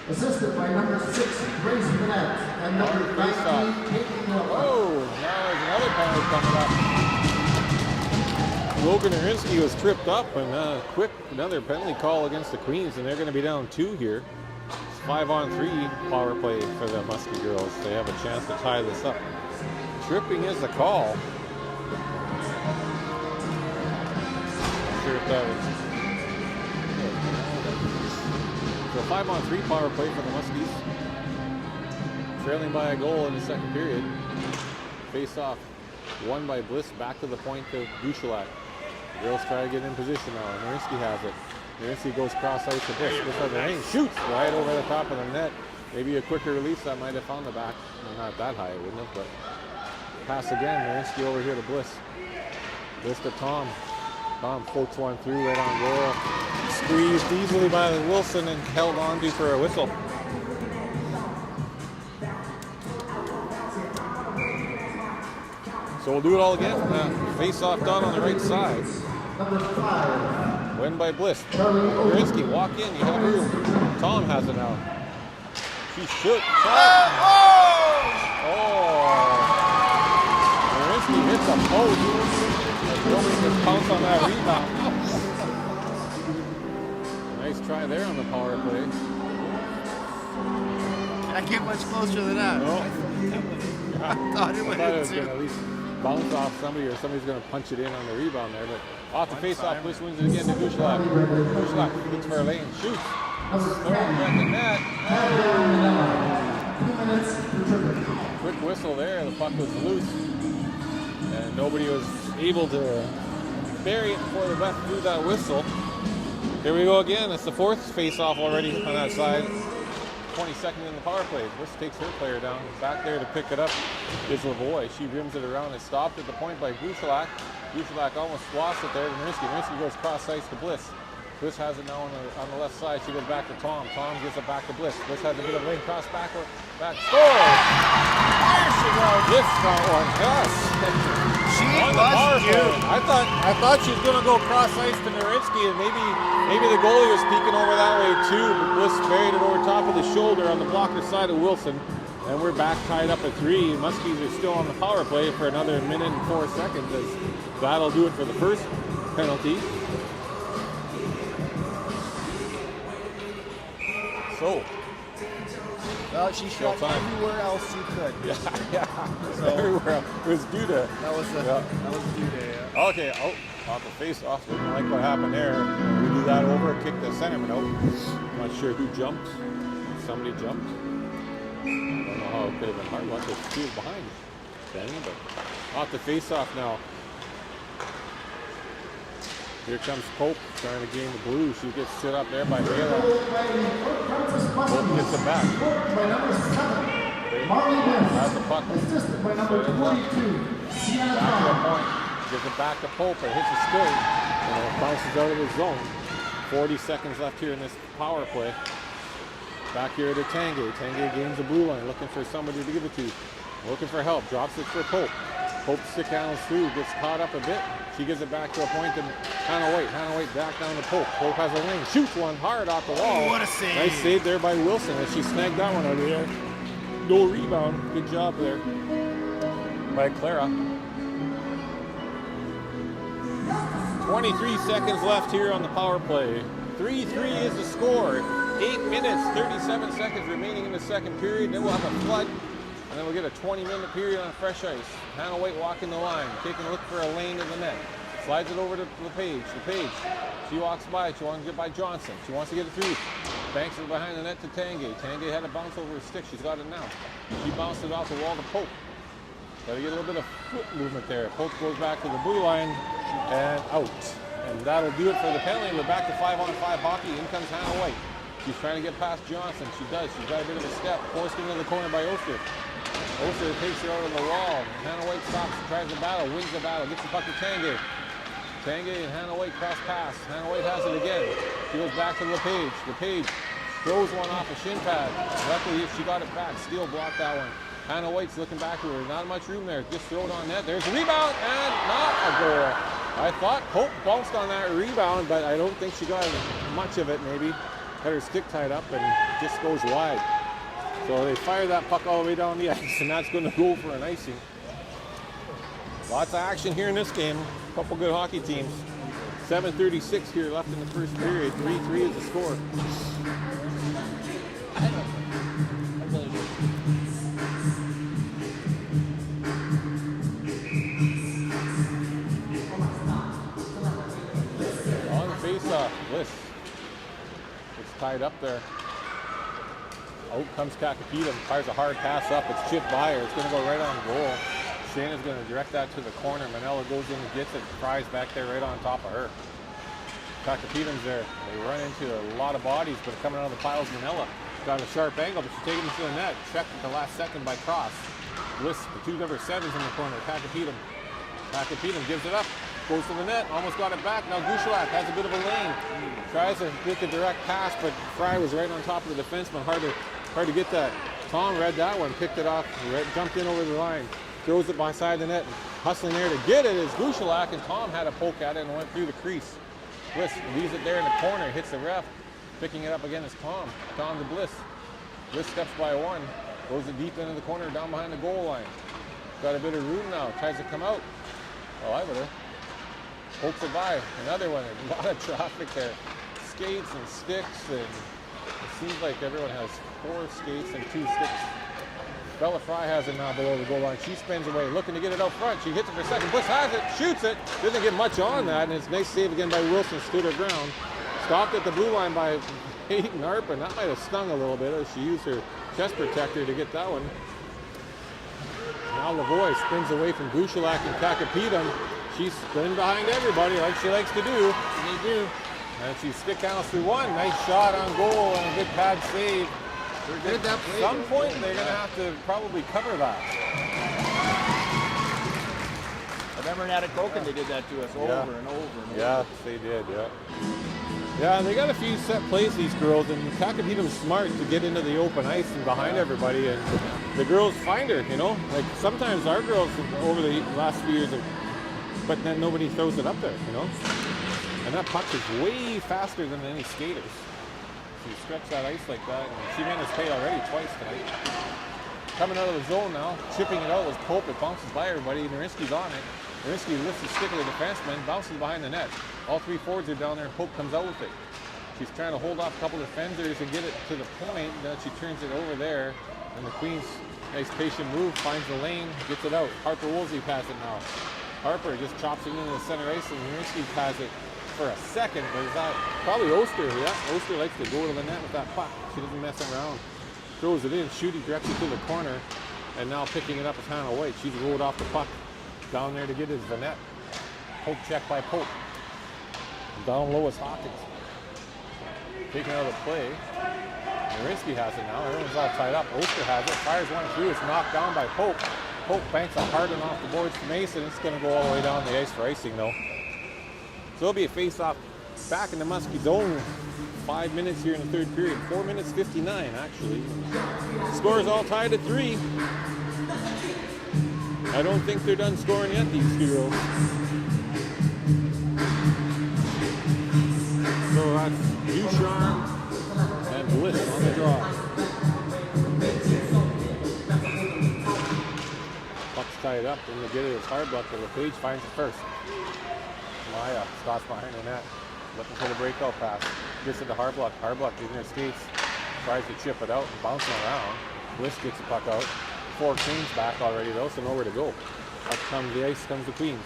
Assisted by number 6, Grace Burnett. And number 19, Katie Miller. Oh, now there's another penalty coming up. Logan Nurinsky was tripped up, and quick, another penalty call against the Queens, and they're going to be down 2 here. It's 5-on-3 power play for the Muskie girls. They have a chance to tie this up. Tripping is the call. Not sure if that was... So 5-on-3 power play for the Muskies. Trailing by a goal in the second period. Face off. Won by Bliss, back to the point of Bouchard. Girls try to get in position now. Nurinsky has it. Nurinsky goes cross ice to Bliss. Bliss has the lane, shoots right over the top of the net. Maybe a quicker release that might have found the back. Well, not that high, wouldn't it? But pass again. Nurinsky over here to Bliss. Bliss to Tom. Tom floats one through right on goal. Squeezed easily by Wilson and held on to for a whistle. So we'll do it all again. Face off done on the right side. Number 5. Win by Bliss. Nurinsky, walk in. You have room. Tom has it now. She should. Nurinsky hits a post. Nobody can pounce on that rebound. Nice try there on the power play. Can't get much closer than that. No. I thought it I would thought it hit was going to too. at least bounce off somebody, or somebody's going to punch it in on the rebound there. But off the face-off, Bliss wins it again to Bouchard. Bouchard looks for a lane, shoots. Throw it back in net. 2 minutes to triplet. Quick whistle there. The puck was loose, and nobody was able to bury it before the ref blew that whistle. Here we go again. It's the 4th face-off already on that side. 22nd in the power play. Bliss takes her player down. Back there to pick it up is Lavoie. She rims it around and stopped at the point by Bouchard. Bouchard almost lost it there to Nurinsky. Nurinsky goes cross ice to Bliss. Bliss has it now on the left side. She goes back to Tom. Tom gives it back to Bliss. Bliss has a bit of lane cross back score! There she goes. Bliss got one. Yes. She On the power must play. do. I thought she was gonna go cross ice to Nurinsky, and maybe the goalie was peeking over that way too, but Bliss buried it over top of the shoulder on the blocker side of Wilson. And we're back tied up at 3. Muskies are still on the power play for another minute and 4 seconds, as that'll do it for the first penalty. So, Well, she shot time. everywhere else you could. yeah. So- Everywhere else. It was due to. That was the due day. Yeah. Okay, off the face off. Didn't like what happened there. We do that over, kick the centerman out. Not sure who jumped. Somebody jumped. I don't know how it could have been hard. Watch, she was behind. Benny, but off the face-off now. Here comes Pope trying to gain the blue. She gets set up there by Vela. Pope gets it back. Has the puck. Assisted by number 22, Sienna Back to the Tom. point. Gives it back to Pope. It hits a stick. And it bounces out of the zone. 40 seconds left here in this power play. Back here to Tanguay. Tanguay gains the blue line, looking for somebody to give it to. Looking for help. Drops it for Pope. Pope stick handles through, gets caught up a bit. She gives it back to a point to Hannah White. Hannah White back down to Pope. Pope has a lane. Shoots one hard off the wall. Oh, what a save. Nice save there by Wilson as she snagged that one out of there. No rebound. Good job there by Clara. 23 seconds left here on the power play. 3-3 is the score. 8 minutes, 37 seconds remaining in the second period. Then we'll have a flood. And then we'll get a 20-minute period on fresh ice. Hannah White walking the line, taking a look for a lane to the net. Slides it over to LePage. LePage, she walks by. She wants to get by Johnson. She wants to get it through. Banks it behind the net to Tanguay. Tanguay had a bounce over her stick. She's got it now. She bounced it off the wall to Pope. Got to get a little bit of foot movement there. Pope goes back to the blue line and out. And that'll do it for the penalty. We're back to 5-on-5 hockey. In comes Hannah White. She's trying to get past Johnson. She does. She's got a bit of a step. Forced into the corner by Oster. Oster takes her out on the wall. Hannah White stops, tries the battle, wins the battle, gets the puck to Tanguay. Tanguay and Hannah White cross pass. Hannah White has it again. She goes back to LePage. LePage throws one off a shin pad. Luckily, she got it back. Steele blocked that one. Hannah White's looking back to her. Not much room there. Just throw it on net. There's a rebound and not a goal. I thought Pope bounced on that rebound, but I don't think she got much of it maybe. Had her stick tied up and just goes wide. So they fire that puck all the way down the ice, and that's going to go for an icing. Lots of action here in this game. A couple good hockey teams. 7:36 here left in the first period. 3-3 is the score. On the face-off, Bliss. It's tied up there. Out comes Kakapita, fires a hard pass up. It's chipped by her. It's going to go right on goal. Shana's going to direct that to the corner. Manella goes in and gets it. Fries back there right on top of her. Kakapita's there. They run into a lot of bodies, but coming out of the piles, Manella got a sharp angle, but she's taking it to the net. Checked at the last second by Cross. Bliss, the two number 7s in the corner. Kakapita gives it up. Goes to the net. Almost got it back. Now Gushalak has a bit of a lane. Tries to get the direct pass, but Fry was right on top of the defenseman. Hard to get that. Tom read that one, picked it off, jumped in over the line, throws it beside the net, hustling there to get it is Gushalak, and Tom had a poke at it and went through the crease. Bliss leaves it there in the corner, hits the ref, picking it up again is Tom. Tom to Bliss. Bliss steps by one, goes it deep into the corner, down behind the goal line. Got a bit of room now, tries to come out. Oh, I would have. Pokes it by. Another one, a lot of traffic there. Skates and sticks, and it seems like everyone has 4 skates and 2 sticks. Bella Fry has it now below the goal line. She spins away, looking to get it out front. She hits it for a second. Bliss has it, shoots it. Doesn't get much on that, and it's a nice save again by Wilson. Stood her ground. Stopped at the blue line by Hayden Harper. That might have stung a little bit as she used her chest protector to get that one. Now Lavoie spins away from Gushalak and Kakapita. She's spinning behind everybody like she likes to do. They do. And she stick handles through one. Nice shot on goal and a good pad save. Did that play? At some point, they're going to have to probably cover that. I remember in Atikokan they did that to us over and over and over. Yeah, they did, yeah. Yeah, and they got a few set plays, these girls, and Kakapita's smart to get into the open ice and behind everybody, and the girls find her, you know? Like, sometimes our girls over the last few years, but then nobody throws it up there, you know? And that puck is way faster than any skaters. So you stretch that ice like that, and she made us pay already twice tonight. Coming out of the zone now, chipping it out was Pope. It bounces by everybody. Narinsky's on it. Narinsky lifts the stick of the defenseman, bounces behind the net. All 3 forwards are down there, and Pope comes out with it. She's trying to hold off a couple of defenders and get it to the point. Then she turns it over there, and the Queens, nice patient move, finds the lane, gets it out. Harper Woolsey has it now. Harper just chops it into the center ice, and Narinsky has it for a second, but is that probably Oster? Yeah, Oster likes to go to the net with that puck. She doesn't mess around. Throws it in, shooting directly to the corner, And now picking it up is Hannah White. She's rolled off the puck. Down there to get his Vanette. Poke check by Pope. Down low is Hawkins. Taking out of the play. Marinsky has it now. Everyone's all tied up. Oster has it. Fires one through. It's knocked down by Pope. Pope banks a hard one off the boards to Mason. It's going to go all the way down the ice for icing, though. So it'll be a face-off back in the Muskie zone. 5 minutes here in the third period. 4 minutes 59, actually. Score is all tied at 3. I don't think they're done scoring yet, these two girls. So that's Ducharme and Bliss on the draw. Puck's tied up, and they get it as Hardbluck, but LePage finds it first. Maya stops behind the net, looking for the breakout pass. Gets it to Hardbluck. Hardbluck in their skates, tries to chip it out and bouncing around. Bliss gets the puck out. 4 Queens back already though, so nowhere to go. Up comes the ice, comes the Queens.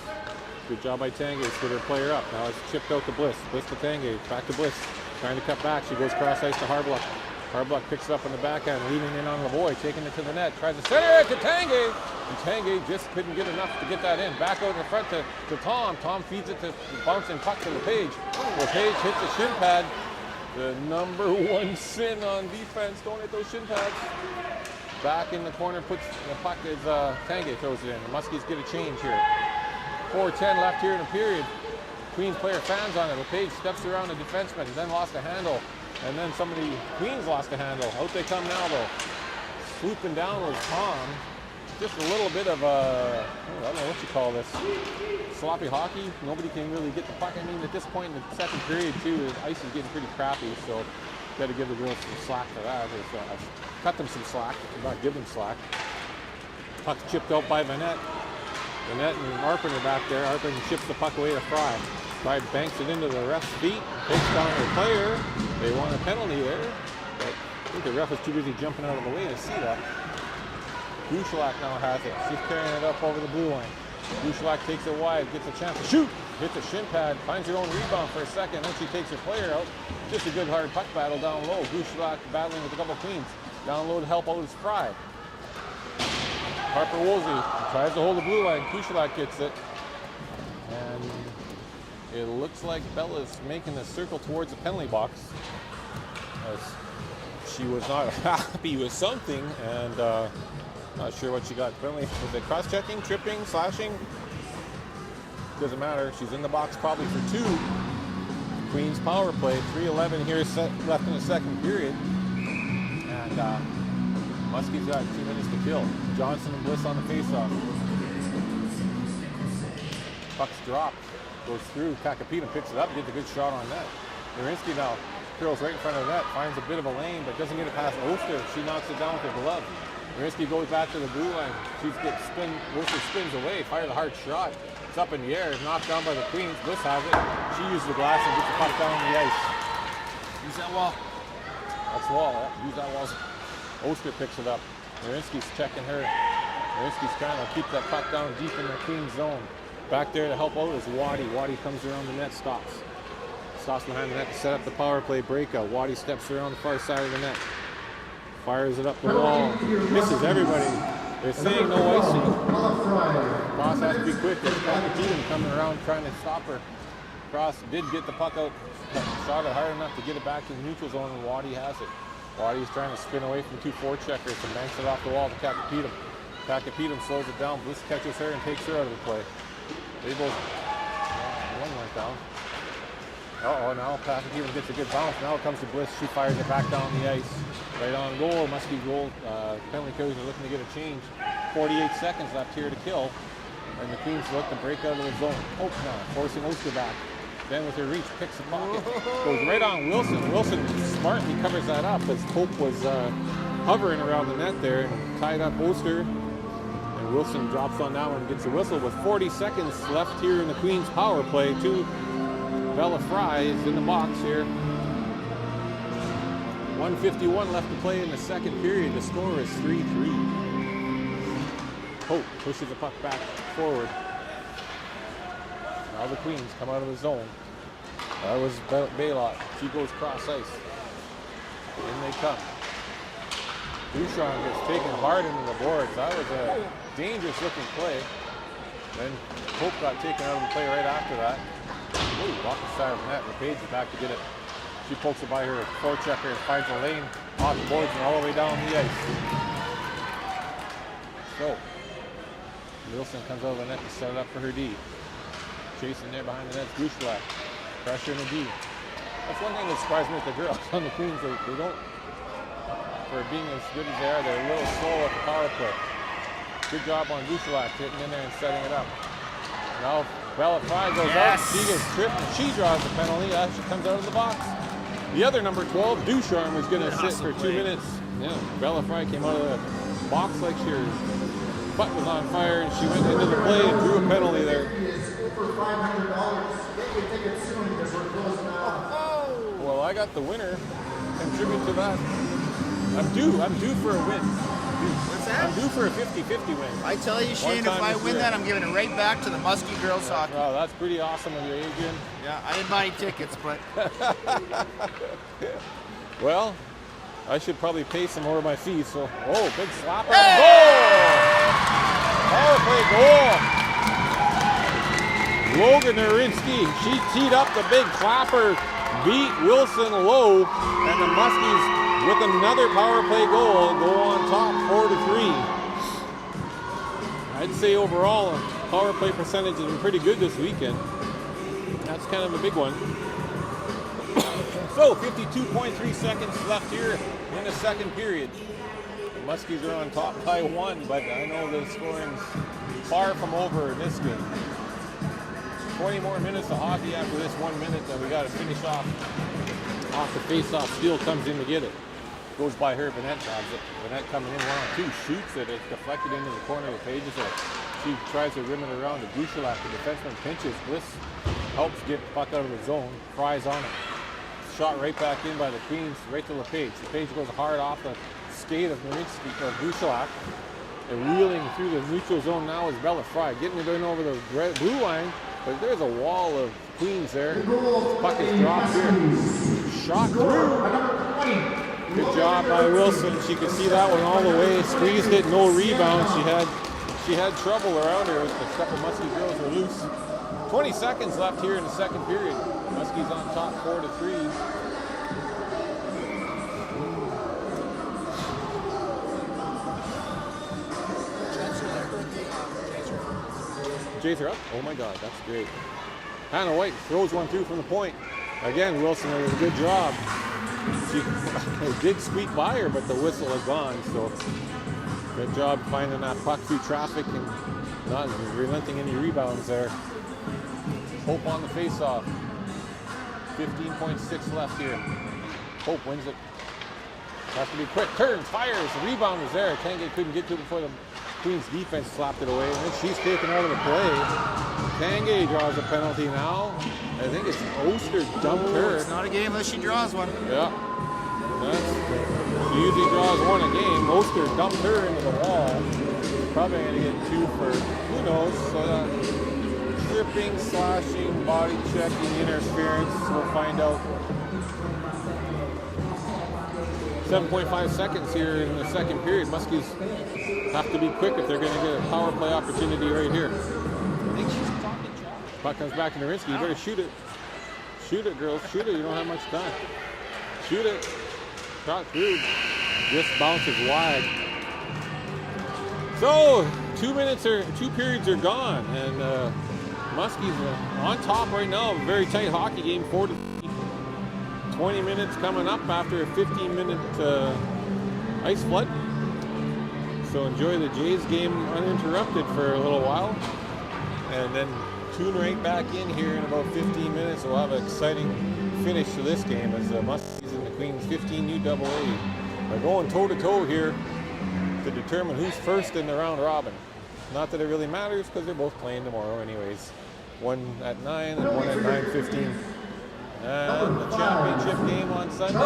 Good job by Tanguay to get her player up. Now it's chipped out to Bliss. Bliss to Tanguay, back to Bliss. Trying to cut back, she goes cross ice to Hardbluck. Hardbluck picks it up on the backhand, leaning in on Lavoie, taking it to the net. Tries to center it to Tanguay. And Tanguay just couldn't get enough to get that in. Back out in the front to Tom. Tom feeds it to bouncing puck to LePage. LePage hits the shin pad. The number 1 sin on defense. Don't hit those shin pads. Back in the corner, puts the puck as Tanguay throws it in. The Muskies get a change here. 4:10 left here in the period. Queens player fans on it. LePage steps around the defenseman, then lost a handle. And then somebody, Queens lost a handle. Out they come now though. Swooping down was Tom. Just a little bit of a, I don't know what you call this, sloppy hockey. Nobody can really get the puck. I mean, at this point in the second period too, the ice is getting pretty crappy, so got to give the girls some slack for that. Cut them some slack, not give them slack. Puck's chipped out by Vanette. Vanette and Arpin are back there. Arpin chips the puck away to Fry. Fry banks it into the ref's feet, takes down her player. They want a penalty there, but I think the ref is too busy jumping out of the way to see that. Bouchelak now has it. She's carrying it up over the blue line. Bouchelak takes it wide, gets a chance to shoot. Hits a shin pad, finds her own rebound for a second, then she takes her player out. Just a good hard puck battle down low. Bouchelak battling with a couple Queens. Down low to help out is Fry. Harper Woolsey tries to hold the blue line. Bouchelak gets it. And it looks like Bella's making a circle towards the penalty box. She was not happy with something, and not sure what she got. Penalty, was it cross-checking, tripping, slashing? Doesn't matter. She's in the box probably for 2. Queens power play. 3:11 here left in the second period. And Muskie's got 2 minutes to kill. Johnson and Bliss on the faceoff. Puck's dropped. Goes through. Kakapita picks it up. Gets a good shot on net. Marinsky now curls right in front of the net. Finds a bit of a lane, but doesn't get it past Oster. She knocks it down with her glove. Marinsky goes back to the blue line. Oster spins away. Fired a hard shot. It's up in the air. Knocked down by the Queens. Bliss has it. She uses the glass and gets the puck down the ice. Use that wall. That's wall. Yeah. Use that wall. Oster picks it up. Marinsky's checking her. Marinsky's trying to keep that puck down deep in the Queens zone. Back there to help out is Waddy. Waddy comes around the net, stops. Stops behind the net to set up the power play breakout. Waddy steps around the far side of the net. Fires it up the wall. Misses everybody. They're saying no icing. Cross has to be quick. There's Kakapita coming around trying to stop her. Cross did get the puck out. Shot it hard enough to get it back to the neutral zone, and Waddy has it. Waddy's trying to spin away from 2 forecheckers and banks it off the wall to Kakapita. Kakapita slows it down. Bliss catches her and takes her out of the play. They both, one went down. Now Kakapita gets a good bounce. Now it comes to Bliss. She fires it back down the ice. Right on goal. Muskie goal. Penalty killers are looking to get a change. 48 seconds left here to kill. And the Queens look to break out of the zone. Pope now forcing Oster back. Then with her reach, picks the pocket. Goes right on Wilson. Wilson smartly covers that up as Pope was hovering around the net there and tied up Oster. And Wilson drops on that one and gets a whistle with 40 seconds left here in the Queens power play. Bella Fry is in the box here. 1:51 left to play in the second period. The score is 3-3. Pope pushes the puck back forward. Now the Queens come out of the zone. That was Baylot. She goes cross ice. In they come. Ducharme gets taken hard into the boards. That was a dangerous looking play. Then Hope got taken out of the play right after that. Ooh, off the side of the net. LePage is back to get it. She pokes it by her forechecker and finds a lane off the boards and all the way down the ice. So, Wilson comes out of the net to set it up for her D. Chasing there behind the net, Gushla. Pressure in the D. That's one thing that surprised me with the girls on the Queens. They don't, for being as good as they are, they're a little slow at the power play. Good job on Gushla getting in there and setting it up. Now Bella Fry goes out, she gets tripped, and she draws the penalty as she comes out of the box. The other number 12, Ducharme, was going to sit for 2 minutes. Yeah, Bella Fry came out of the box like her butt was on fire, and she went into the play and drew a penalty there. For $500. Get your tickets soon because we're closing now. Well, I got the winner. Contribute to that. I'm due for a win. What's that? I'm due for a 50-50 win. I tell you, Shane, if I win that, I'm giving it right back to the Muskie girls hockey. Wow, that's pretty awesome of you, Adrian. Yeah, I didn't buy any tickets, but Well, I should probably pay some more of my fees. So, oh, big slapper. Goal! Power play goal. Logan Narinsky, she teed up the big clapper, beat Wilson low, and the Muskies with another power play goal go on top 4-3. I'd say overall, power play percentage has been pretty good this weekend. That's kind of a big one. So 52.3 seconds left here in the second period. The Muskies are on top by 1, but I know the scoring's far from over in this game. 20 more minutes of hockey after this 1 minute that we got to finish off the face-off. Steele comes in to get it. Goes by her, Vanette grabs it. Vanette coming in 1-on-2, shoots it. It's deflected into the corner of the Pages. She tries to rim it around to Bouchelak. The defenseman pinches. Bliss helps get the puck out of the zone. Fries on it. Shot right back in by the Queens, right to LePage. LePage goes hard off the skate of Bouchelak. And wheeling through the neutral zone now is Bella Fry. Getting it in over the blue line. But there's a wall of Queens there. Puck is dropped here. Shot through. Good job by Wilson. She could see that one all the way. Squeezed it, no rebound. She had trouble around her. A couple Muskie girls were loose. 20 seconds left here in the second period. Muskies on top 4-3. Jays are up. Oh my God, that's great. Hannah White throws one through from the point. Again, Wilson did a good job. She did squeak by her, but the whistle had gone. So good job finding that puck through traffic and not relenting any rebounds there. Hope on the face-off. 15.6 left here. Hope wins it. Has to be quick. Turns, fires. The rebound was there. Tanguay couldn't get to it before the Queen's defense slapped it away. And then she's taken out of the play. Tanguay draws a penalty now. I think it's Oster dumped her. It's not a game unless she draws one. Yeah. She usually draws one a game. Oster dumped her into the wall. Probably going to get 2 for, who knows. So tripping, slashing, body checking, interference. We'll find out. 7.5 seconds here in the second period. Muskies have to be quick if they're going to get a power play opportunity right here. Puck comes back to Narinsky. You better shoot it. Shoot it, girls. Shoot it. You don't have much time. Shoot it. Shot through. Just bounces wide. So 2 periods are gone, and Muskies are on top right now. A very tight hockey game. 4-3. 20 minutes coming up after a 15-minute ice flood. So enjoy the Jays game uninterrupted for a little while. And then tune right back in here in about 15 minutes. We'll have an exciting finish to this game as the Muskies and the Queens 15 UAA are going toe-to-toe here to determine who's first in the round robin. Not that it really matters because they're both playing tomorrow anyways. One at 9 and one at 9:15. And the championship game on Sunday.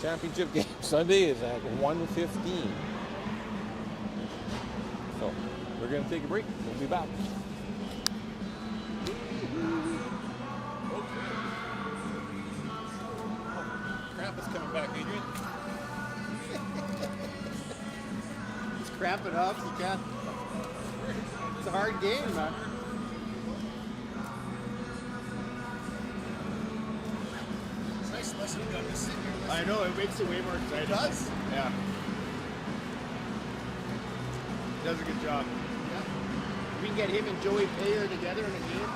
Championship game Sunday is at 1:15. So we're going to take a break. We'll be back. Crap is coming back, Adrian. crap enough. You can't. It's a hard game, man. It's nice listening to him just sitting here listening. I know, it makes it way more exciting. It does? Yeah. He does a good job. Yeah. We can get him and Joey Payer together in a game.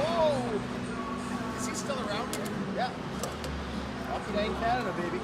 Oh, is he still around here? Yeah. Hockey Night in Canada, baby.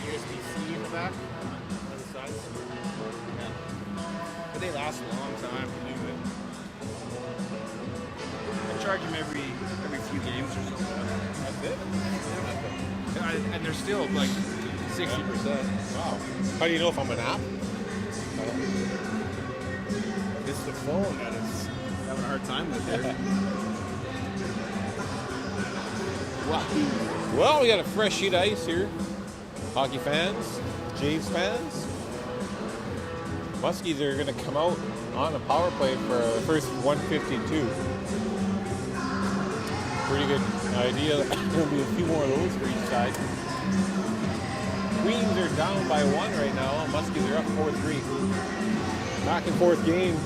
USB-C in the back, on the sides. Yeah. But they last a long time. I charge them every few games or so. That's it? Yeah. And they're still like 60%. Wow. How do you know if I'm an app? It's the phone that is having a hard time with here. Wow. Well, we got a fresh sheet of ice here. Hockey fans, Jays fans. Muskies are going to come out on a power play for the first 152. Pretty good idea. There'll be a few more of those for each side. Queens are down by 1 right now. Muskies are up 4-3. Back and forth game.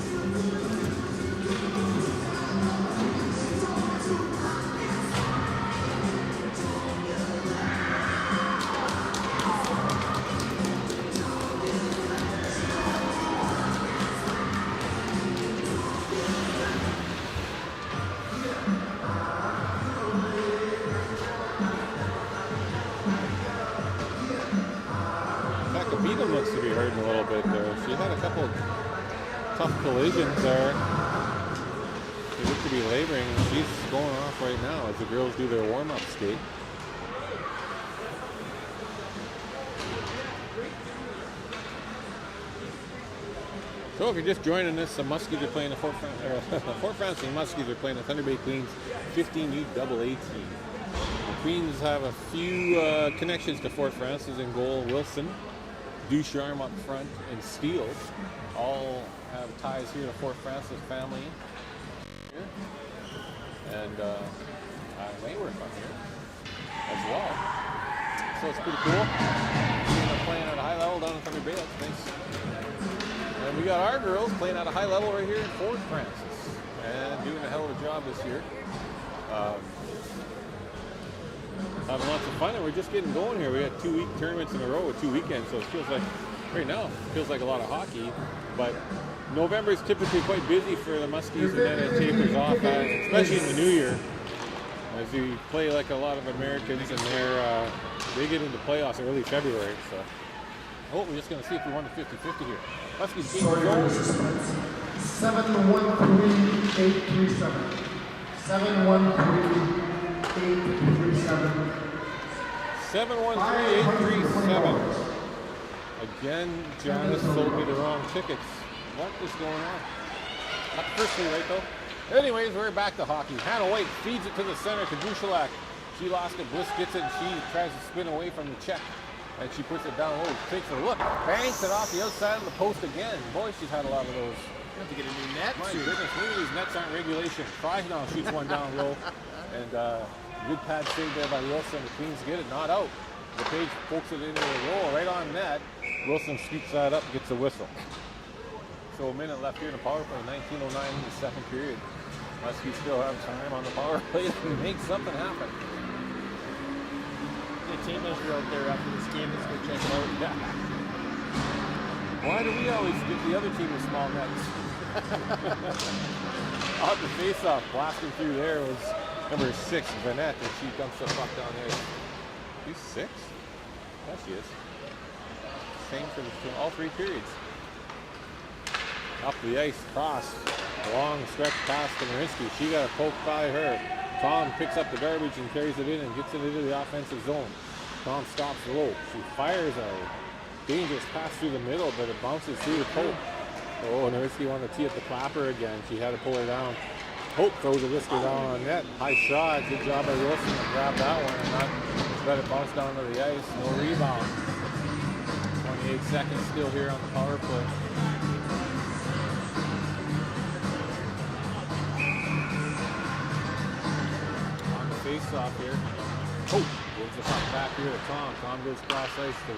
Beatham looks to be hurting a little bit there. She had a couple of tough collisions there. She looked to be laboring, and she's going off right now as the girls do their warm-up skate. So if you're just joining us, the Muskies are playing the Fort Frances Muskies are playing the Thunder Bay Queens 15UAA team. The Queens have a few connections to Fort Frances in goal. Wilson, Ducharme up front, and Steele all have ties here to Fort Frances family here. And Mayworth up here as well. So it's pretty cool. They're playing at a high level down in Thunder Bay. That's nice. And we got our girls playing at a high level right here in Fort Frances and doing a hell of a job this year. Having lots of fun, and we're just getting going here. We got 2-week tournaments in a row with 2 weekends, so it feels like, right now, it feels like a lot of hockey. But November is typically quite busy for the Muskies, and then it tapers off, especially in the new year. As we play like a lot of Americans, and they get into playoffs early February. So Oh, we're just going to see if we won the 50-50 here. Muskie's game Sorry for the is suspense. 713-837. 713-837. 713-837. Again, Janice sold me the wrong tickets. What is going on? Not the first three right though. Anyways, we're back to hockey. Hannah White feeds it to the center to Duchelak. She lost it. Bliss gets it and she tries to spin away from the check. And she puts it down low. Takes a look. Bangs it off the outside of the post again. Boy, she's had a lot of those. You have to get a new net. My goodness, look at these nets aren't regulation. Tries now, shoots one down low. And good pad save there by Wilson. The Queens get it, not out. The page pokes it into the roll right on net. Wilson scoops that up, gets a whistle. So a minute left here in the power play, 19:09 in the second period. Muskie still have time on the power play to make something happen. The team manager out there after this game, let's go check it out. Yeah. Why do we always get the other team with small nets? Off the face-off, blasting through there was number 6, Vanette, and she dumps the puck down there. She's 6? Yeah, she is. Same for all 3 periods. Up the ice, cross, long stretch pass to Marinsky. She got a poke by her. Tom picks up the garbage and carries it in and gets it into the offensive zone. Tom stops low. She fires a dangerous pass through the middle, but it bounces through the poke. Oh, Marinsky wanted to tee at the clapper again. She had to pull her down. Hope throws a whisker down on net. High shot. Good job by Wilson to grab that one and not let it bounce down to the ice. No rebound. 28 seconds still here on the power play. On the face-off here. Oh, gives the puck back here to Tom. Tom goes cross ice to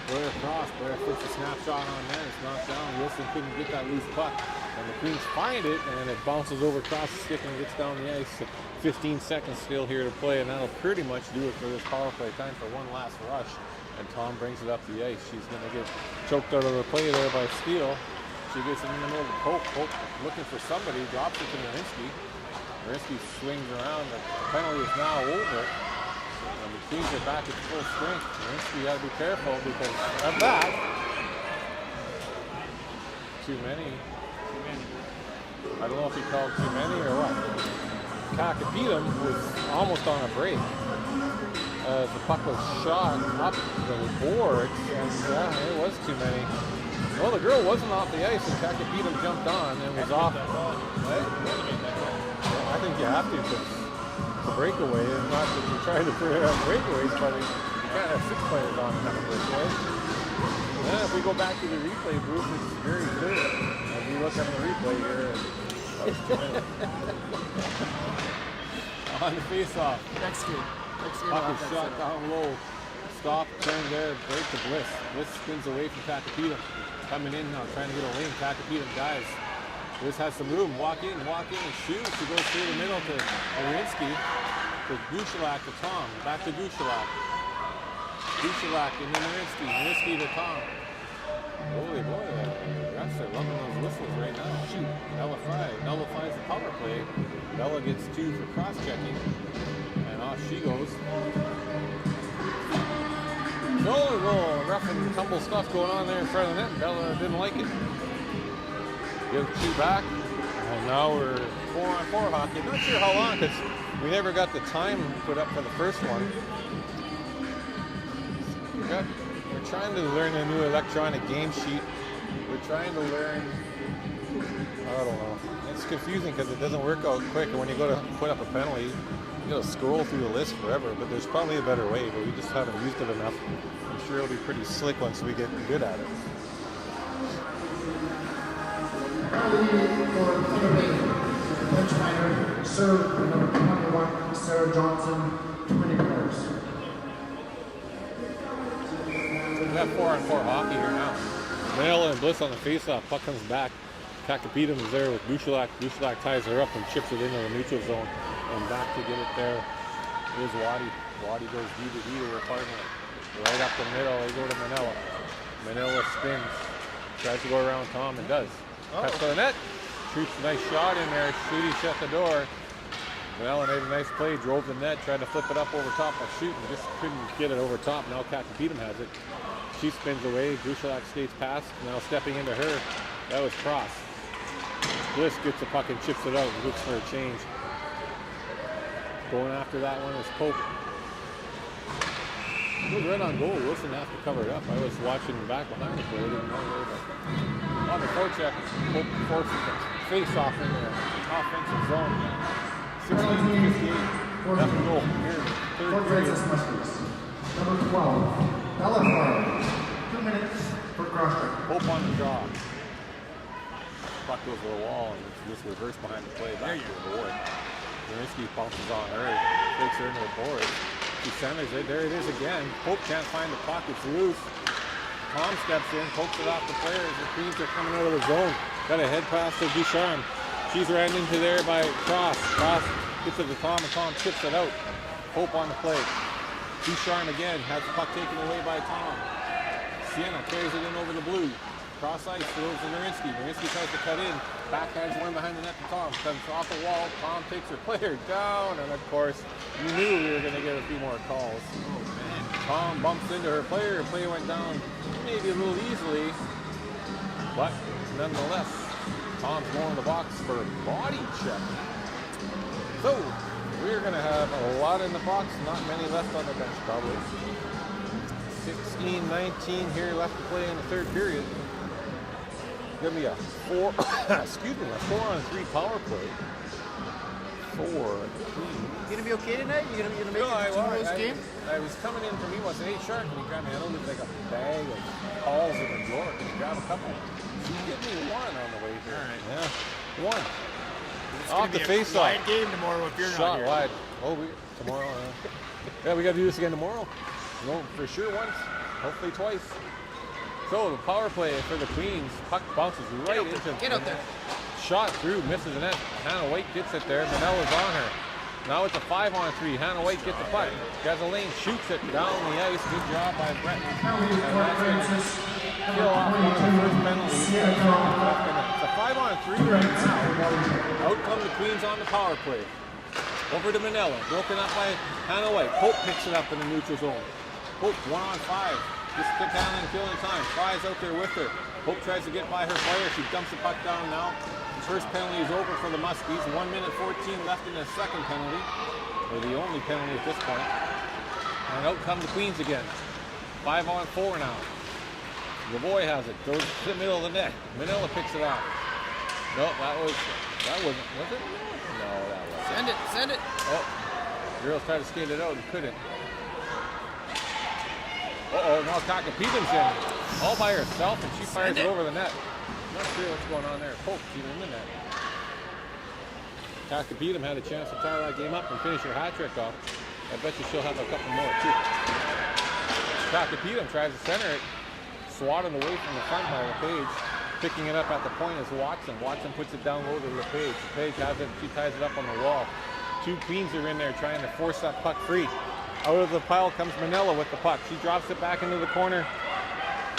Blair cross. Blair puts a snapshot on net. It's knocked down. Wilson couldn't get that loose puck. And the Queens find it, and it bounces over across the stick and gets down the ice. 15 seconds still here to play, and that'll pretty much do it for this power play. Time for one last rush, and Tom brings it up the ice. She's going to get choked out of the play there by Steele. She gets it in the middle of the poke. Poke looking for somebody, drops it to Marinsky. Marinsky swings around. The penalty is now over. And the Queens are back at full strength. Marinsky got to be careful because of that. Too many. I don't know if he called too many or what. Kakapedum was almost on a break. The puck was shot up the boards, and it was too many. Well, the girl wasn't off the ice, and Kakapedum jumped on and was off. I think you have to, because it's a breakaway, and not that you're trying to figure out breakaways, but you can't have 6 players on kind of breakaway. And if we go back to the replay, Bruce, it's very clear. As we look at the replay here, that was too many. On the face-off. Next game. Puck is shot down low. Stop, turn there, break to Bliss. Bliss spins away from Kakapedum. Coming in now, trying to get a lane. Kakapedum dives. Bliss has some room. Walk in and shoot. She goes through the middle to Marinsky. To Duchelak to Tom. Back to Duchelak. Duchelak and then Marinsky. Marinsky to Tom. Holy boy, the refs are loving those whistles right now. Shoot, nullifies the power play. Bella gets 2 for cross-checking. And off she goes. No, rough and tumble stuff going on there in front of the net. Bella didn't like it. Give 2 back. And now we're 4-on-4 hockey. Not sure how long, because we never got the time put up for the first one. We're trying to learn a new electronic game sheet. We're trying to learn, I don't know. It's confusing because it doesn't work out quick. And when you go to put up a penalty, you got to scroll through the list forever. But there's probably a better way, but we just haven't used it enough. I'm sure it'll be pretty slick once we get good at it. For TBay, benchminer, serve number 21, Sarah Johnson, 20 players. We have 4-on-4 hockey here now. Manila and Bliss on the face-off. Puck comes back. Kakapedum is there with Duchelak. Duchelak ties her up and chips it into the neutral zone. And back to get it there is Waddy. Waddy goes D to her partner. Right up the middle, they go to Manila. Manila spins. Tries to go around Tom and does. Pass to the net. Shoots a nice shot in there. Shooty shut the door. Manila made a nice play. Drove the net. Tried to flip it up over top. Shoot and just couldn't get it over top. Now Kakapedum has it. She spins away. Grushalak skates past. Now stepping into her. That was cross. Bliss gets the puck and chips it out. Looks for a change. Going after that one is Pope. It was right on goal. Wilson has to cover it up. I was watching back behind the goal. Didn't know where, but on the forecheck, Pope forces the face-off in the offensive zone. 16-58. Left goal here. Third period. Number 12. Bellatar, 2 minutes for cross-check. Pope on the draw. Puck goes to the wall and it's just reversed behind the play back to the board. Zerinski bounces on her, takes her into the board. She centers it. There it is again. Pope can't find the puck. It's loose. Tom steps in, pokes it off the players. The Queens are coming out of the zone. Got a head pass to Ducharme. She's ran into there by Cross. Cross gets it to Tom and Tom chips it out. Pope on the play. Ducharme again has the puck taken away by Tom. Sienna carries it in over the blue. Cross ice, throws to Nerinsky. Nerinsky tries to cut in. Backhands one behind the net to Tom. Comes off the wall. Tom takes her player down. And of course, you knew we were going to get a few more calls. Tom bumps into her player. Her player went down maybe a little easily. But nonetheless, Tom's more in the box for a body check. So, we're going to have a lot in the box, not many left on the bench probably. 16-19 here left to play in the third period. Going to be a 4-on-3 power play. 4 Queens. You gonna be okay tonight? You gonna make it to tomorrow's game? I was coming in from Ewell saying, hey Shark, can you grab me? I know there's like a bag of balls in the drawer. Can you grab a couple? She gave me one on the way here. All right. Yeah, one. It's Off gonna the be face a off. wide game tomorrow if you're Shot not here. wide. Oh, tomorrow. Yeah, we got to do this again tomorrow. No, for sure once. Hopefully twice. So the power play for the Queens. Puck bounces right into. Get out there. Shot through, misses the net. Hannah White gets it there. Manella's on her. Now it's a 5-on-3. Hannah White gets the puck. Gasoline shoots it down the ice. Good job by Breton. And that's going to kill off one of the first penalties. It's a 5-on-3 right now. Out come the Queens on the power play. Over to Manella. Broken up by Hannah White. Pope picks it up in the neutral zone. Pope 1-on-5. Just stick handling, killing time. Flies out there with her. Pope tries to get by her player. She dumps the puck down now. The first penalty is over for the Muskies. 1 minute 14 left in the second penalty. Or the only penalty at this point. And out come the Queens again. 5-on-4 now. The boy has it. Goes to the middle of the net. Manila picks it out. No, that wasn't, was it? No, that wasn't. Send it. Oh, girls tried to skate it out and couldn't. Uh-oh, now Kakapidam's in. All by herself, and she fires it over the net. Not sure what's going on there. Pope's even in the net. Kakapidam had a chance to tie that game up and finish her hat trick off. I bet you she'll have a couple more, too. Kakapidam tries to center it. Swatted away from the front by LePage. Picking it up at the point is Watson. Watson puts it down low to LePage. LePage has it. She ties it up on the wall. Two Queens are in there trying to force that puck free. Out of the pile comes Manella with the puck. She drops it back into the corner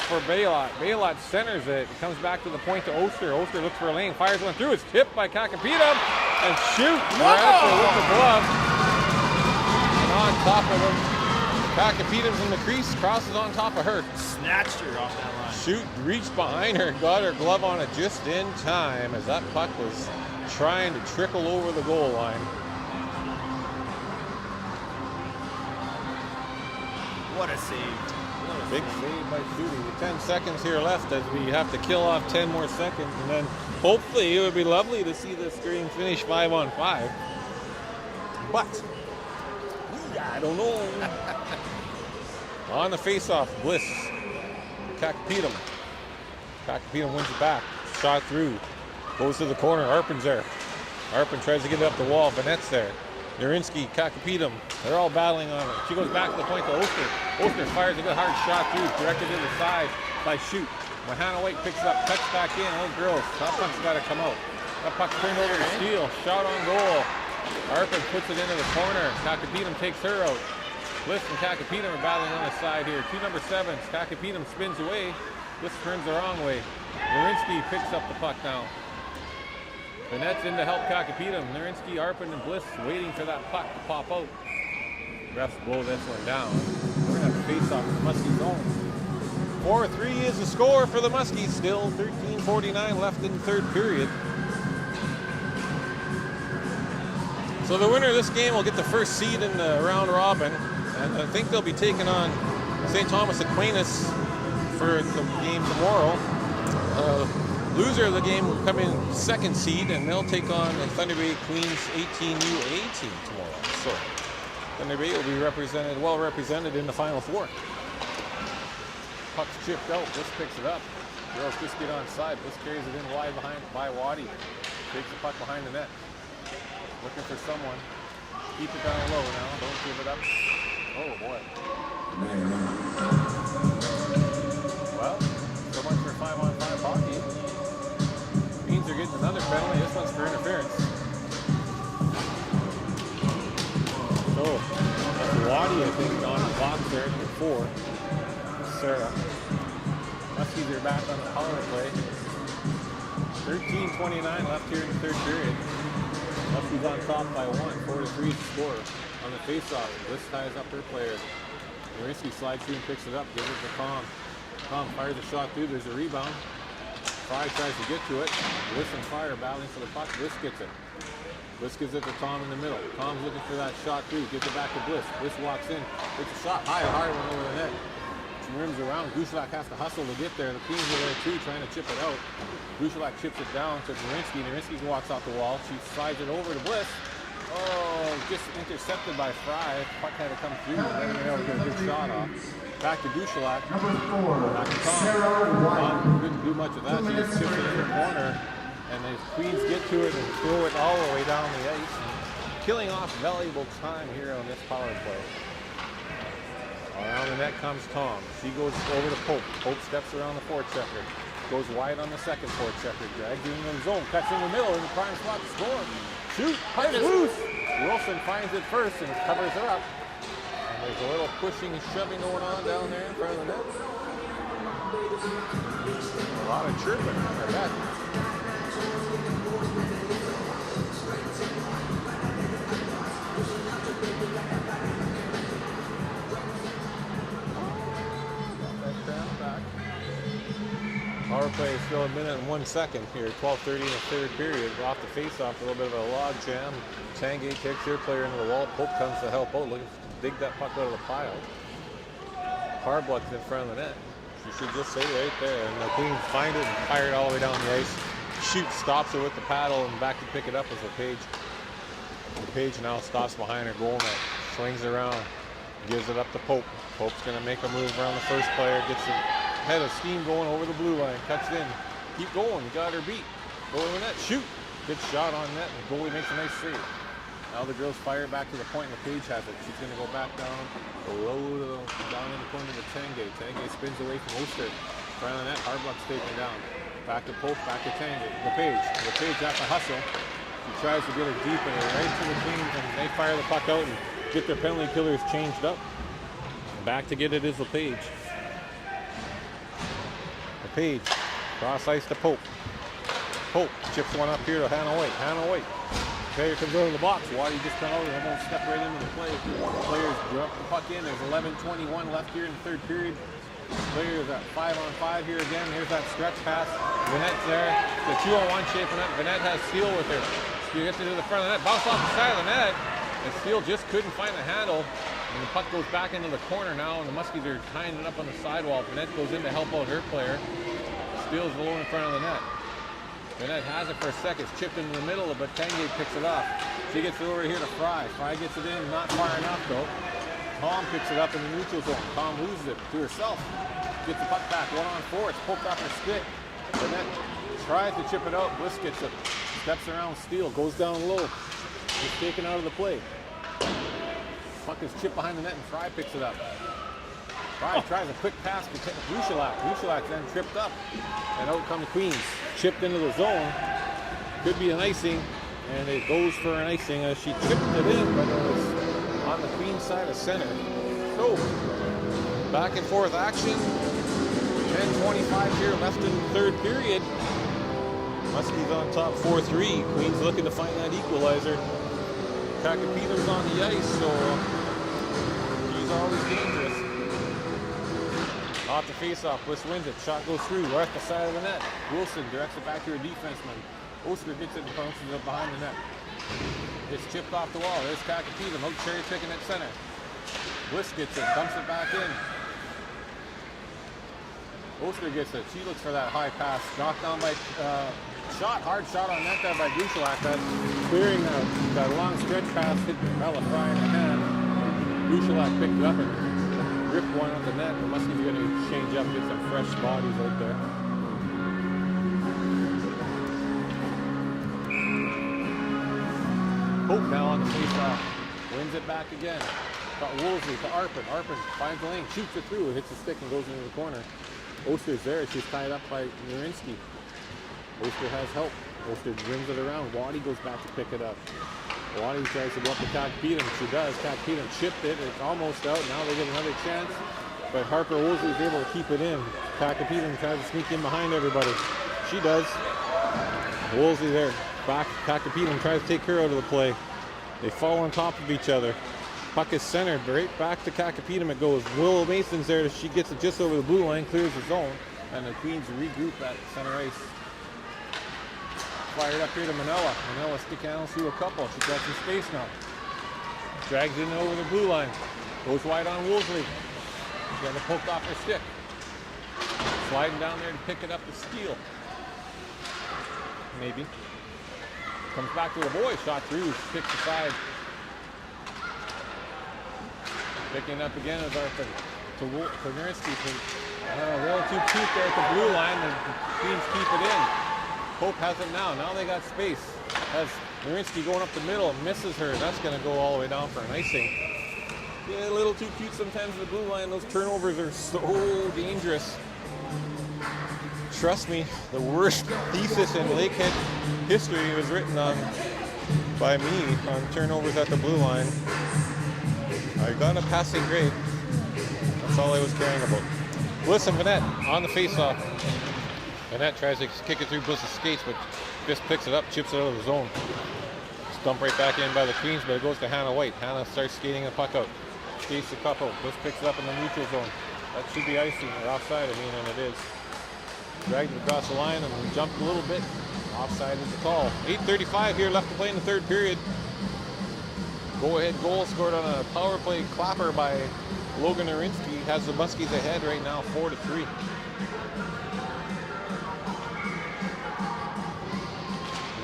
for Baylot. Baylot centers it. It comes back to the point to Oster. Oster looks for a lane. Fires one through. It's tipped by Kakapidam. And shoot. Radford with the glove. And on top of him. Kakapidam's in the crease. Crosses on top of her. Snatched her off that line. Shoot. Reached behind her. Got her glove on it just in time as that puck was trying to trickle over the goal line. What a save. Big save by Shooty. 10 seconds here left as we have to kill off 10 more seconds. And then hopefully it would be lovely to see this game finish 5-on-5. But I don't know. On the face-off, Bliss. Kakapidam. Kakapidam wins it back. Shot through. Goes to the corner. Arpin's there. Arpin tries to get it up the wall. Vanette's there. Nerinsky, Kakapidam, they're all battling on her. She goes back to the point to Oster. Oster fires a good hard shot through, directed to the side by Shoot. When Hannah White picks it up, cuts back in. Oh, girls, that puck's got to come out. That puck turned over to Steele. Shot on goal. Arpin puts it into the corner. Kakapidam takes her out. Bliss and Kakapidam are battling on the side here. Two number 7s. Kakapidam spins away. Bliss turns the wrong way. Nerinsky picks up the puck now. Vanette's in to help Kakapidam. Nerinsky, Arpin, and Bliss waiting for that puck to pop out. Refs blow this one down. We're going to have to face off the Muskie zone. 4-3 is the score for the Muskies. Still 13:49 left in the third period. So the winner of this game will get the first seed in the round robin, and I think they'll be taking on St. Thomas Aquinas for the game tomorrow. Loser of the game will come in second seed, and they'll take on the Thunder Bay Queens 18UA team tomorrow. So Thunder Bay will be well represented in the Final Four. Puck's chipped out. Bliss picks it up. Girls just get on side. Bliss carries it in wide by Waddy. Takes the puck behind the net. Looking for someone. Keep it down low now. Don't give it up. Oh boy. Well, so much for 5-on-5 hockey. Queens are getting another penalty. This one's for interference. So, that's Waddy, I think, on the box there at 4. Sarah. Muskies are back on the power play. 13:29 left here in the third period. Muskies on top by 1, 4-3 score on the faceoff. Bliss ties up her player. Norinsky slides through and picks it up, gives it to Tom. Tom fires a shot through, there's a rebound. Fry tries to get to it. Bliss and Fire battling for the puck. Bliss gets it. Bliss gives it to Tom in the middle. Tom's looking for that shot through, gives it back to Bliss. Bliss walks in, takes a shot high, hard one over the net. She rims around. Gushelac has to hustle to get there. The Queens are there too, trying to chip it out. Gushelac chips it down to Norinsky. Norinsky walks off the wall. She slides it over to Bliss. Oh, just intercepted by Fry. Puck had to come through. And then able to get a good shot off. Back to Gushelac. Number 4, Back to Tom. Sarah White. Tom couldn't do much of that. She just chipped it in the corner. And the Queens get to it and throw it all the way down the ice. Killing off valuable time here on this power play. Around the net comes Tom. She goes over to Pope. Pope steps around the forechecker. Goes wide on the second forechecker. Drags in the zone. Cuts in the middle in the prime spot to score. Shoot! Puck is loose! Wilson finds it first and covers her up. And there's a little pushing and shoving going on down there in front of the net. A lot of chirping on her net. Power play is still 1 minute and 1 second here. 12:30 in the third period. We're off the face-off, a little bit of a log jam. Tanguay takes her player into the wall. Pope comes to help out, looking to dig that puck out of the pile. Harbluck's in front of the net. She should just stay right there. And the Queens find it and fire it all the way down the ice. Shoot, stops her with the paddle, and back to pick it up is LePage. LePage now stops behind her goal net. Swings around, gives it up to Pope. Pope's going to make a move around the first player, gets it. Head of steam going over the blue line, cuts in, keep going, you got her beat, go to the net, shoot, good shot on net, and the goalie makes a nice save. Now the girls fire back to the point, and LePage has it. She's going to go back down below down in the corner to Tanguay. Tanguay spins away from Oster, front of the net, Harbluck's taken down. Back to Pope, back to Tanguay. LePage has to hustle. She tries to get her deep and right to the Queens, and they fire the puck out and get their penalty killers changed up. Back to get it is LePage. LePage, cross ice to Pope. Pope chips one up here to Hannah White. Hannah White. Player comes over to the box. Waddy just come over and almost stepped right into the play. Players drop the puck in. There's 11:21 left here in the third period. Players at 5-on-5 here again. Here's that stretch pass. Vanette's there. The 2-on-1 shaping up. Vanette has Steele with her. Steele gets it to the front of the net. Bounce off the side of the net. And Steele just couldn't find the handle. And the puck goes back into the corner now, and the Muskies are tying it up on the sidewall. Vanette goes in to help out her player. Steele's low in front of the net. Vanette has it for a second. It's chipped into the middle, but Tanguay picks it off. She gets it over here to Fry. Fry gets it in, not far enough though. Tom picks it up in the neutral zone. Tom loses it to herself. Gets the puck back, 1-on-4. It's poked off her stick. Vanette tries to chip it out. Bliss gets it. Steps around Steele, goes down low. It's taken out of the play. Puck is chipped behind the net and Fry picks it up. Fry tries a quick pass to Gushelac. Gushelac then tripped up. And out come the Queens. Chipped into the zone. Could be an icing. And it goes for an icing as she chipped it in, but it was on the Queens side of center. So, back and forth action. 10:25 here left in the third period. Muskie's on top 4-3. Queens looking to find that equalizer. Kakapina's on the ice, so he's always dangerous. Off the face-off, Bliss wins it. Shot goes through, right at the side of the net. Wilson directs it back to her defenseman. Oster gets it and bounces it behind the net. It's chipped off the wall. There's Kakapita, out cherry picking at center. Bliss gets it, dumps it back in. Oster gets it. She looks for that high pass. Knocked down by hard shot on net there by Gushalak. That's clearing that long stretch pass, hit Mella Fry in the hand. Gushalak picked it up and ripped one off the net. The Muskie's going to change up, get some fresh bodies out there. Hope now on the face-off. Wins it back again. Got Woolsey to Arpin. Arpin finds the lane, shoots it through, hits the stick and goes into the corner. Oster's there. She's tied up by Nurinsky. Oster has help. Oster brings it around. Waddy goes back to pick it up. Waddy tries to go up to Kakapita. She does. Kakapita chipped it. It's almost out. Now they get another chance. But Harper Woolsey is able to keep it in. Kakapita tries to sneak in behind everybody. She does. Woolsey there. Back. Kakapita tries to take her out of the play. They fall on top of each other. Puck is centered right back to Kakapita. It goes. Willow Mason's there. She gets it just over the blue line, clears the zone, and the Queens regroup at center ice. Fired up here to Manella. Manella stick handles through a couple. She's got some space now. Drags it in over the blue line. Goes wide on Woolsey. She's got it poked off her stick. Sliding down there to pick it up to steal. Maybe. Comes back to the boy. Shot through. Kicks aside. Picking up again is Arthur to Nurinsky. A little too cute there at the blue line. The Queens keep it in. Hope has it now. Now they got space. Has Nurinsky going up the middle, misses her. That's going to go all the way down for an icing. Yeah, a little too cute sometimes at the blue line. Those turnovers are so dangerous. Trust me, the worst thesis in Lakehead history was written on by me on turnovers at the blue line. I got a passing grade. That's all I was caring about. Bliss and Vanette on the face-off. Vanette tries to kick it through Bliss's skates, but Bliss picks it up, chips it out of the zone. Stumped right back in by the Queens, but it goes to Hannah White. Hannah starts skating the puck out. Skates the cup out. Bliss picks it up in the neutral zone. That should be icing, or offside, and it is. Dragged it across the line and jumped a little bit. Offside is the call. 8:35 here left to play in the third period. Go-ahead goal scored on a power play clapper by Logan Nurinsky. Has the Muskies ahead right now, 4-3.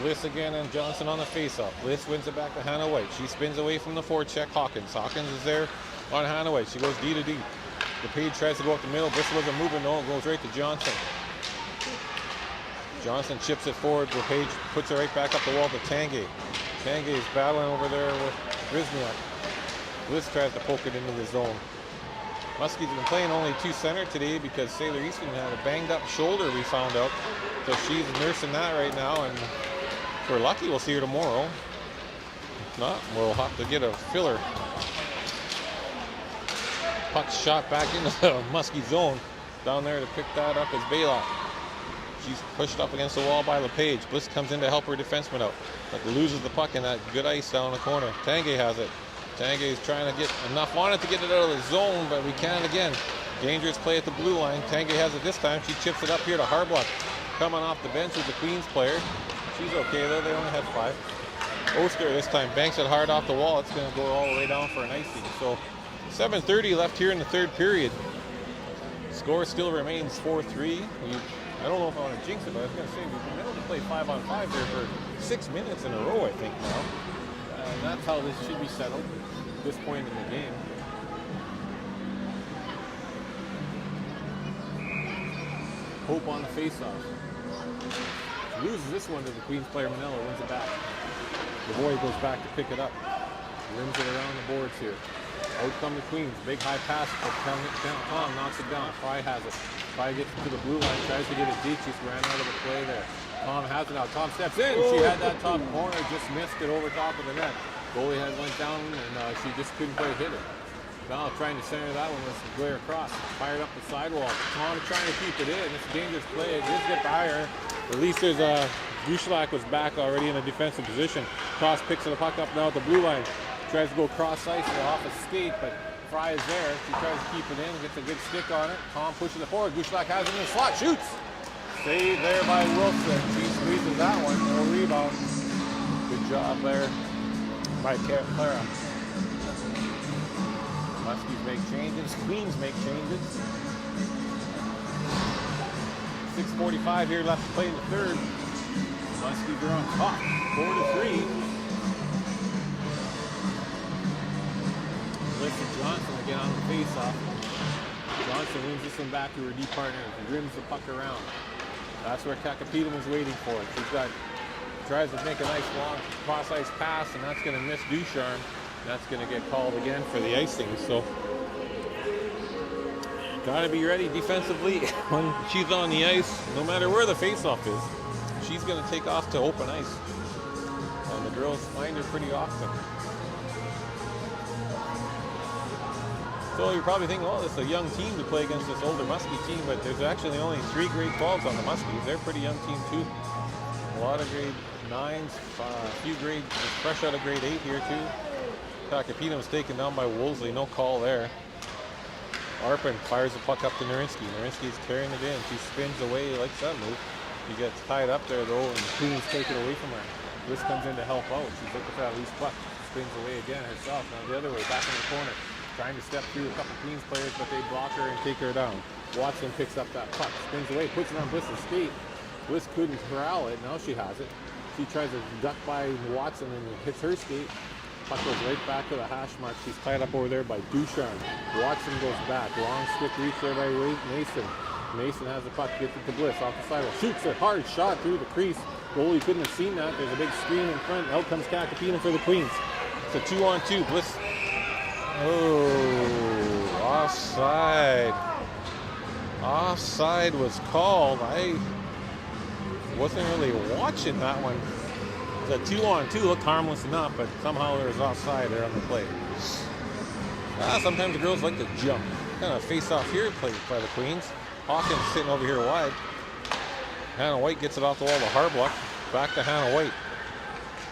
Bliss again and Johnson on the face-off. Bliss wins it back to Hannah White. She spins away from the forecheck. Hawkins. Hawkins is there on Hannah White. She goes D to D. LePage tries to go up the middle. Bliss wasn't moving. No, it goes right to Johnson. Johnson chips it forward. LePage puts it right back up the wall to Tanguay. Tanguay is battling over there with Rizniak. Bliss tries to poke it into the zone. Muskie's been playing only two center today because Sailor Easton had a banged up shoulder, we found out. So she's nursing that right now, and if we're lucky, we'll see her tomorrow. If not, we'll have to get a filler. Puck shot back into the Muskie zone. Down there to pick that up is Baylock. She's pushed up against the wall by LePage. Bliss comes in to help her defenseman out, but loses the puck in that good ice down the corner. Tanguay has it. Tanguay is trying to get enough on it to get it out of the zone, but we can't again. Dangerous play at the blue line. Tanguay has it this time. She chips it up here to Harbluck. Coming off the bench is the Queens player. She's okay though, they only had 5. Oster this time banks it hard off the wall. It's going to go all the way down for an icing. So 7:30 left here in the third period. Score still remains 4-3. I don't know if I want to jinx it, but I was going to say we've been able to play 5-on-5 here for 6 minutes in a row, I think now. And that's how this should be settled at this point in the game. Hope on the face-off. Loses this one to the Queens player. Manella wins it back. The boy goes back to pick it up. Rims it around the boards here. Out come the Queens. Big high pass, but Tom knocks it down. Fry has it. Fry gets to the blue line, tries to get it deep. She's ran out of the play there. Tom has it now. Tom steps in. She had that top corner, just missed it over top of the net. Goalie head went down, and she just couldn't quite hit it. Now trying to center that one with some glare across. Fired up the sidewall. Tom trying to keep it in. It's a dangerous play. It did get by her. At least there's Gushalak was back already in a defensive position. Cross picks the puck up now at the blue line. Tries to go cross ice off a skate, but Fry is there. She tries to keep it in, gets a good stick on it. Tom pushes it forward. Gushlak has it in the slot. Shoots! Saved there by Wilson. She squeezes that one. No rebound. Good job there by Clara. Muskies make changes. Queens make changes. 6:45 here left to play in the third. Muskies are on top. 4-3. Listen, Johnson again on the face-off. Johnson wins this one back to her D partner and rims the puck around. That's where Kakapita was waiting for it. Tries to make a nice long cross-ice pass, and that's going to miss Ducharme. That's going to get called again for the icing. So, got to be ready defensively when she's on the ice. No matter where the face-off is, she's going to take off to open ice. And the girls find her pretty often. So you're probably thinking, oh, this is a young team to play against this older Muskie team, but there's actually only 3 grade 12s on the Muskies. They're a pretty young team too. A lot of grade 9s, a few grade, fresh out of grade 8 here too. Kakapita was taken down by Woolsey, no call there. Arpin fires the puck up to Narinsky. Narinsky's carrying it in. She spins away, likes that move. She gets tied up there though, and the Queens take it away from her. This comes in to help out. She's looking for that loose puck. Spins away again herself. Now the other way, back in the corner. Trying to step through a couple Queens players, but they block her and take her down. Watson picks up that puck, spins away, puts it on Bliss's skate. Bliss couldn't corral it. Now she has it. She tries to duck by Watson and hits her skate. Puck goes right back to the hash mark. She's tied up over there by Ducharme. Watson goes back. Long stick reach there by Mason. Mason has the puck, gets it to Bliss off the sidewall. Shoots a hard shot through the crease. Goalie couldn't have seen that. There's a big screen in front. Out comes Kakapita for the Queens. It's a 2-on-2. Bliss. Oh, offside. Offside was called. I wasn't really watching that one. It was a 2-on-2. Looked harmless enough, but somehow there was offside there on the play. Sometimes the girls like to jump. Kind of face off here played by the Queens. Hawkins sitting over here wide. Hannah White gets it off the wall to Harbluck. Back to Hannah White.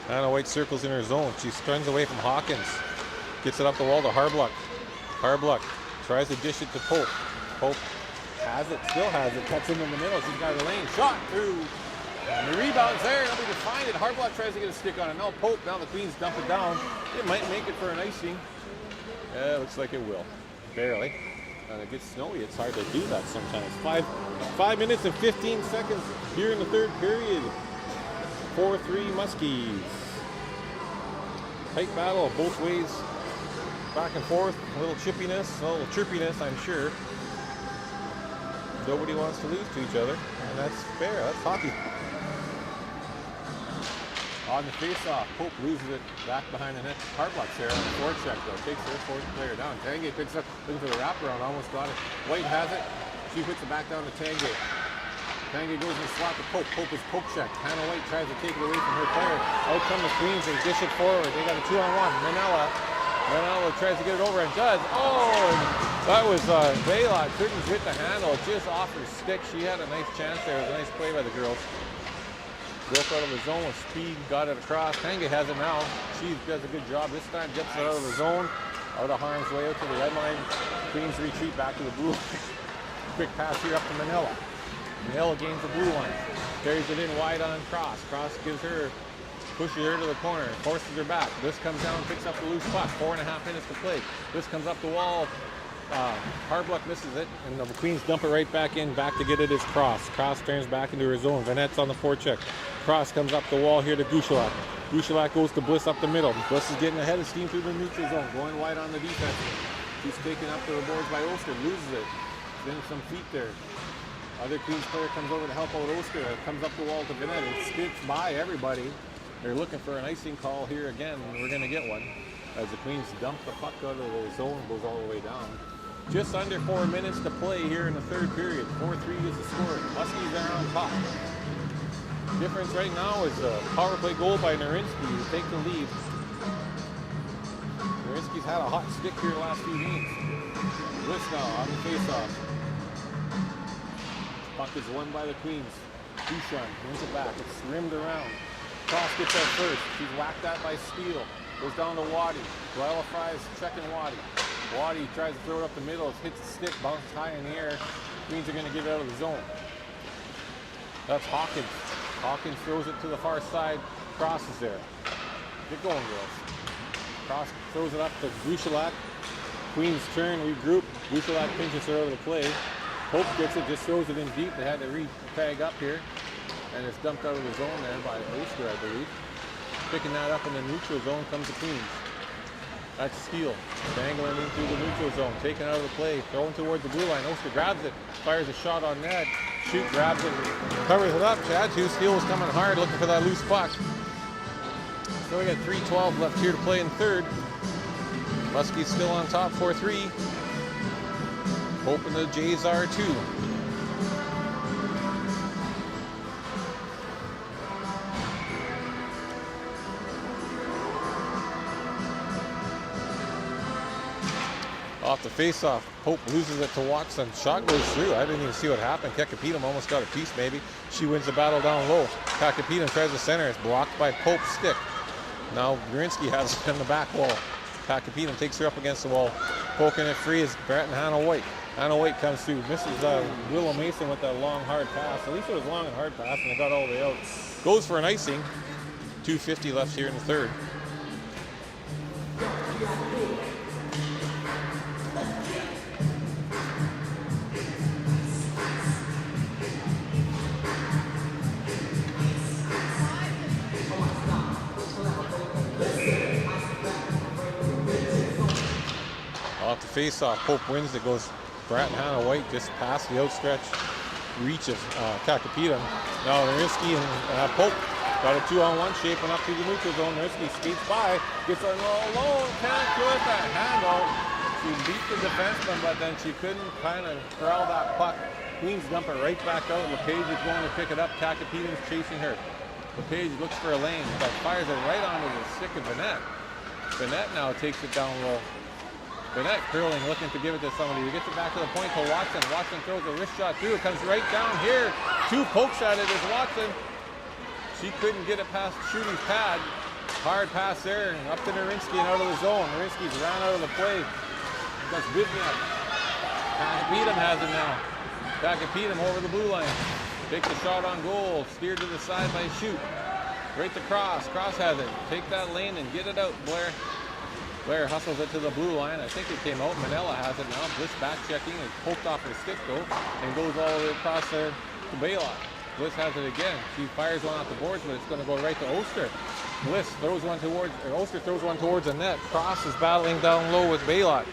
Hannah White circles in her zone. She turns away from Hawkins. Gets it up the wall to Harbluck. Harbluck tries to dish it to Pope. Pope has it, still has it. Cuts in the middle. She's got her lane. Shot through. And the rebound's there. Nobody can find it. Harbluck tries to get a stick on it. Now Pope. Now the Queens dump it down. It might make it for an icing. Yeah, looks like it will. Barely. And it gets snowy. It's hard to do that sometimes. 5 minutes and 15 seconds here in the third period. 4-3 Muskies. Tight battle both ways. Back and forth, a little chirpiness, I'm sure. Nobody wants to lose to each other, and that's fair, that's hockey. On the face-off, Pope loses it back behind the net. Harbluck's there on the forecheck though, takes her fourth player down. Tanguay picks up, looking for the wraparound, almost got it. White has it, she puts it back down to Tanguay. Tanguay goes in the slot to Pope. Pope is poke check. Hannah White tries to take it away from her player. Out come the Queens, they dish it forward. They got a 2-on-1. Manella tries to get it over and does. Oh, that was Baylock. Couldn't hit the handle. Just off her stick. She had a nice chance there. It was a nice play by the girls. Broke out of the zone with speed. Got it across. Tanguay has it now. She does a good job this time. Gets it out of the zone. Out of harm's way, out to the red line. Queens retreat back to the blue line. Quick pass here up to Manella. Manella gains the blue line. Carries it in wide on Cross. Cross gives her... Pushes her to the corner, forces her back. This comes down, picks up the loose puck. 4.5 minutes to play. This comes up the wall. Harbluck misses it, and the Queens dump it right back in. Back to get it is Cross. Cross turns back into her zone. Vanette's on the forecheck. Cross comes up the wall here to Gushalak. Gushalak goes to Bliss up the middle. Bliss is getting ahead of steam through the neutral zone, going wide on the defense. She's taken up to the boards by Oster, loses it. Then some feet there. Other Queens player comes over to help out Oster. Comes up the wall to Vanette. It skips by everybody. They're looking for an icing call here again, and we're going to get one. As the Queens dump the puck out of the zone, goes all the way down. Just under 4 minutes to play here in the third period. 4-3 is the score. Muskies are on top. Difference right now is a power play goal by Narinsky to take the lead. Narinsky's had a hot stick here the last few games. Bliss now on the face-off. Puck is won by the Queens. Ducharme wins it back. It's rimmed around. Cross gets out first. She's whacked at by Steele. Goes down to Waddy. Fries checking Waddy. Waddy tries to throw it up the middle, hits the stick, bounces high in the air. Queens are going to get it out of the zone. That's Hawkins. Hawkins throws it to the far side, crosses there. Get going, girls. Cross throws it up to Bouchelat. Queens turn, regroup. Bouchelat pinches her out of the play. Pope gets it, just throws it in deep. They had to re-tag up here. And it's dumped out of the zone there by Oster, I believe. Picking that up in the neutral zone comes the Queens. That's Steele. Dangling into the neutral zone. Taken out of the play. Throwing towards the blue line. Oster grabs it. Fires a shot on net. Shoot, grabs it. Covers it up. Chad too. Steele was coming hard looking for that loose puck. So we got 3:12 left here to play in third. Muskie's still on top 4-3. Hoping the Jays are too. Off the face-off, Pope loses it to Watson. Shot goes through. I didn't even see what happened. Kekapetum almost got a piece maybe. She wins the battle down low. Kekapetum tries to center. It's blocked by Pope's stick. Now Gurinsky has it on the back wall. Kekapetum takes her up against the wall. Poking it free is Brett and Hannah White. Hannah White comes through. Misses Willow Mason with that long, hard pass. At least it was long and hard pass, and it got all the way out. Goes for an icing. 2:50 left here in the third. Off the face-off, Pope wins. It goes Brett and Hannah White just past the outstretched reach of Kekapetum. Now Narinsky and Pope got a 2-on-1 shaping up through the neutral zone. Narinsky skates by, gets a low, can't get that handout. She beat the defenseman, but then she couldn't kind of corral that puck. Queens dump it right back out. LePage is going to pick it up. Kekapetum's chasing her. LePage looks for a lane, but fires it right onto the stick of Vanette. Vanette now takes it down low. Vanette curling, looking to give it to somebody. He gets it back to the point to Watson. Watson throws a wrist shot through. It comes right down here. 2 pokes at it is Watson. She couldn't get it past shooting pad. Hard pass there, and up to Narinsky and out of the zone. Narinsky's ran out of the play. That's Bivniak. Kekapetum has it now. Kekapetum over the blue line. Takes the shot on goal. Steered to the side by Shoot. Right to Cross. Cross has it. Take that lane and get it out, Blair. Blair hustles it to the blue line. I think it came out. Manella has it now. Bliss back checking. It's poked off her stick though, and goes all the way across there to Baylock. Bliss has it again. She fires one off the boards, but it's going to go right to Oster. Bliss throws one towards, or Oster throws one towards the net. Cross is battling down low with Baylock.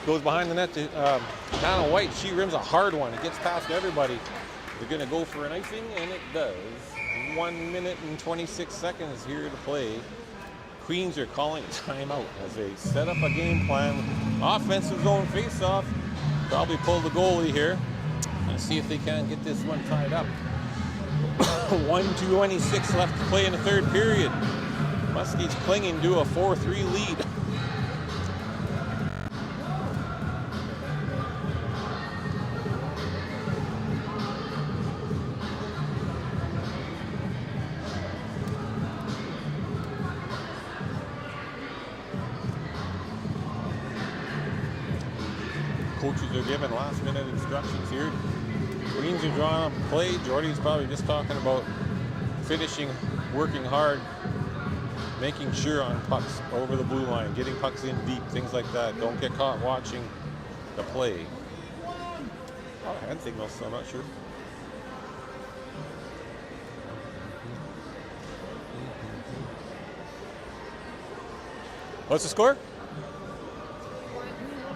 Goes behind the net to Hannah White. She rims a hard one. It gets past everybody. They're going to go for an icing, and it does. 1 minute and 26 seconds here to play. Queens are calling timeout as they set up a game plan. Offensive zone face-off. Probably pull the goalie here and see if they can get this one tied up. 1:26 left to play in the third period. Muskie's clinging to a 4-3 lead. Coaches are giving last-minute instructions here. Queens are drawing up a play. Jordy's probably just talking about finishing, working hard, making sure on pucks over the blue line, getting pucks in deep, things like that. Don't get caught watching the play. Oh, hand signals, so I'm not sure. What's the score?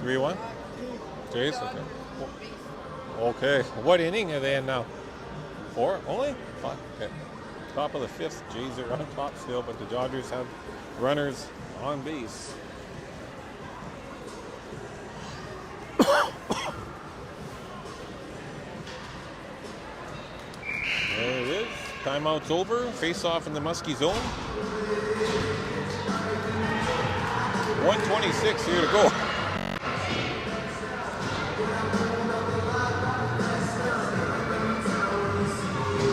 3-1? Jays? Okay. Okay. What inning are they in now? 4? Only? 5? Okay. Top of the 5th. Jays are on top still, but the Dodgers have runners on base. There it is. Timeout's over. Face off in the Muskie zone. 1:26 here to go.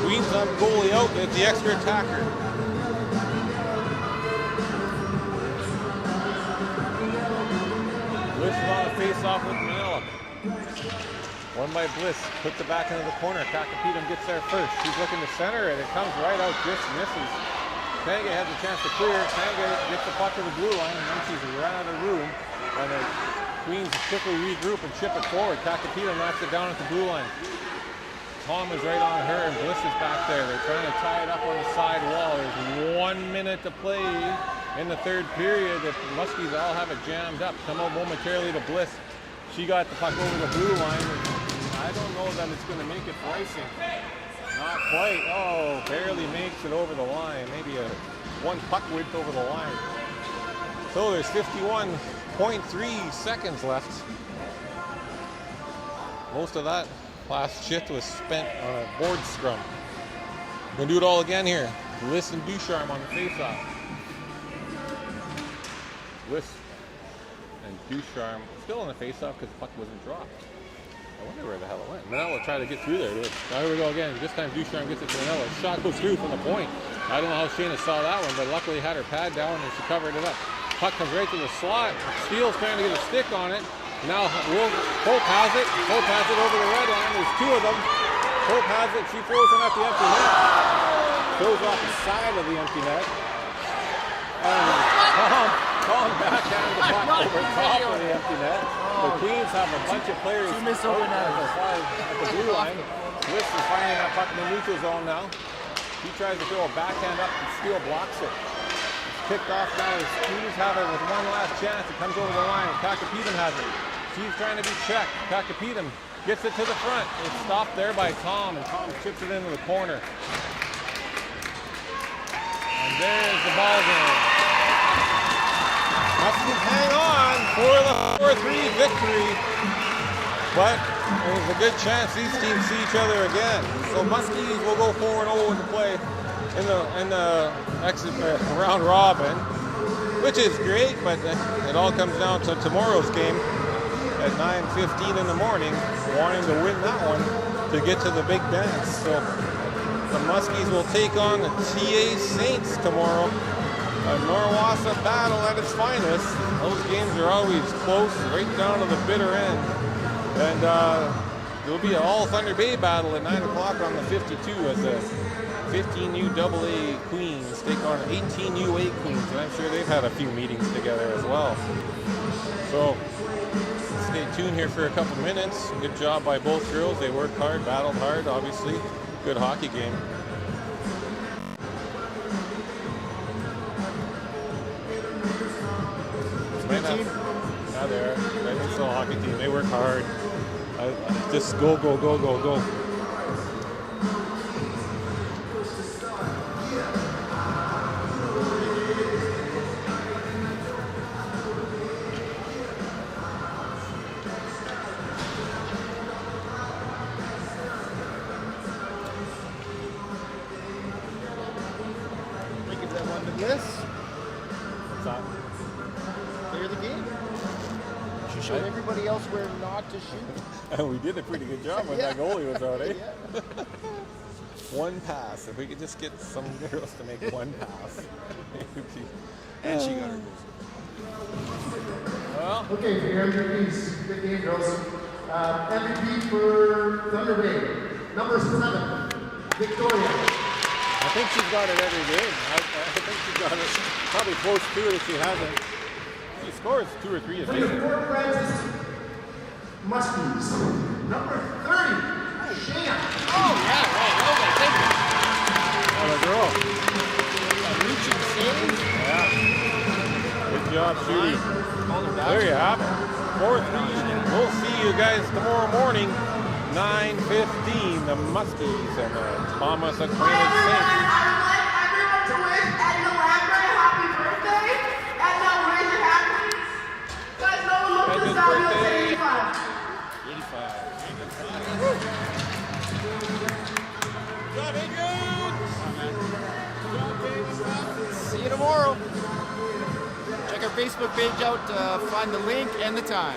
Queens have goalie out at the extra attacker. Bliss on face-off with Manila. Won by Bliss. Puts it back into the corner. Kakapetum gets there first. She's looking to center, and it comes right out. Just misses. Tanga has a chance to clear. Tanga gets the puck to the blue line, and then she's run out of room. And the Queens quickly regroup and chip it forward. Kakapetum knocks it down at the blue line. Tom is right on her, and Bliss is back there. They're trying to tie it up on the side wall. There's 1 minute to play in the third period. The Muskies all have it jammed up. Come out momentarily to Bliss. She got the puck over the blue line. I don't know that it's going to make it for icing. Not quite. Oh, barely makes it over the line. Maybe one puck width over the line. So there's 51.3 seconds left. Most of that last shift was spent on a board scrum. We're going to do it all again here. Bliss and Ducharme on the face-off. Bliss and Ducharme still on the face-off because the puck wasn't dropped. I wonder where the hell it went. Manila will try to get through there. Now here we go again. This time Ducharme gets it to Manila. Shot goes through from the point. I don't know how Shayna saw that one, but luckily had her pad down and she covered it up. Puck comes right to the slot. Steele's trying to get a stick on it. Now Hope has it. Hope has it over the red line. There's two of them. Hope has it. She throws it at the empty net. Throws off the side of the empty net. And Tom backhanded the puck over top of the empty net. The Queens have a bunch of players out at the blue line. Bliss is finding that puck in the neutral zone now. He tries to throw a backhand up and Steele blocks it. Kicked off now. The Queens have it with one last chance. It comes over the line. Kakapetum has it. She's trying to be checked. Kakapetum gets it to the front. It's stopped there by Tom, and Tom chips it into the corner. And there's the ball game. Muskies hang on for the 4-3 victory. But there's a good chance these teams see each other again. So Muskies will go 4-0 in the play in the exit round robin, which is great, but it all comes down to tomorrow's game at 9:15 in the morning, wanting to win that one to get to the big dance. So the Muskies will take on the TA Saints tomorrow. A Norwassa battle at its finest. Those games are always close, right down to the bitter end. And there'll be an all Thunder Bay battle at 9 o'clock on the 52 as the 15U AA Queens take on 18U A Queens, and I'm sure they've had a few meetings together as well. So stay tuned here for a couple minutes. Good job by both girls. They worked hard, battled hard, obviously. Good hockey game. Yeah, they're still a hockey team. They work hard. Just go, go, go, go, go. Bliss. What's that? Clear the game. She showed everybody else where not to shoot. We did a pretty good job when that goalie was out, eh? One pass. If we could just get some girls to make one pass. And she got her goals. Well, Okay, for your MVPs, good game, girls. MVP for Thunder Bay, number 7, Victoria. I think she's got it every game. I think she's got it probably close to it if she hasn't. She scores 2 or 3 a For game. your Fort Francis Muskies, number 30, Shayna. Oh, yeah, right. Okay, thank you. Oh, the girl. Reaching save. Yeah. Good job, shooting. There you have it. 4-3. We'll see you guys tomorrow morning, 9:15. The Muskies and the Thomas Aquinas Saints. I would like everyone to wish Edna Lambert a happy birthday. Edna, raise your hand, please. Guys, no one look Edna's this down. You'll birthday. say 85. 85. See you tomorrow. Check our Facebook page out to find the link and the time.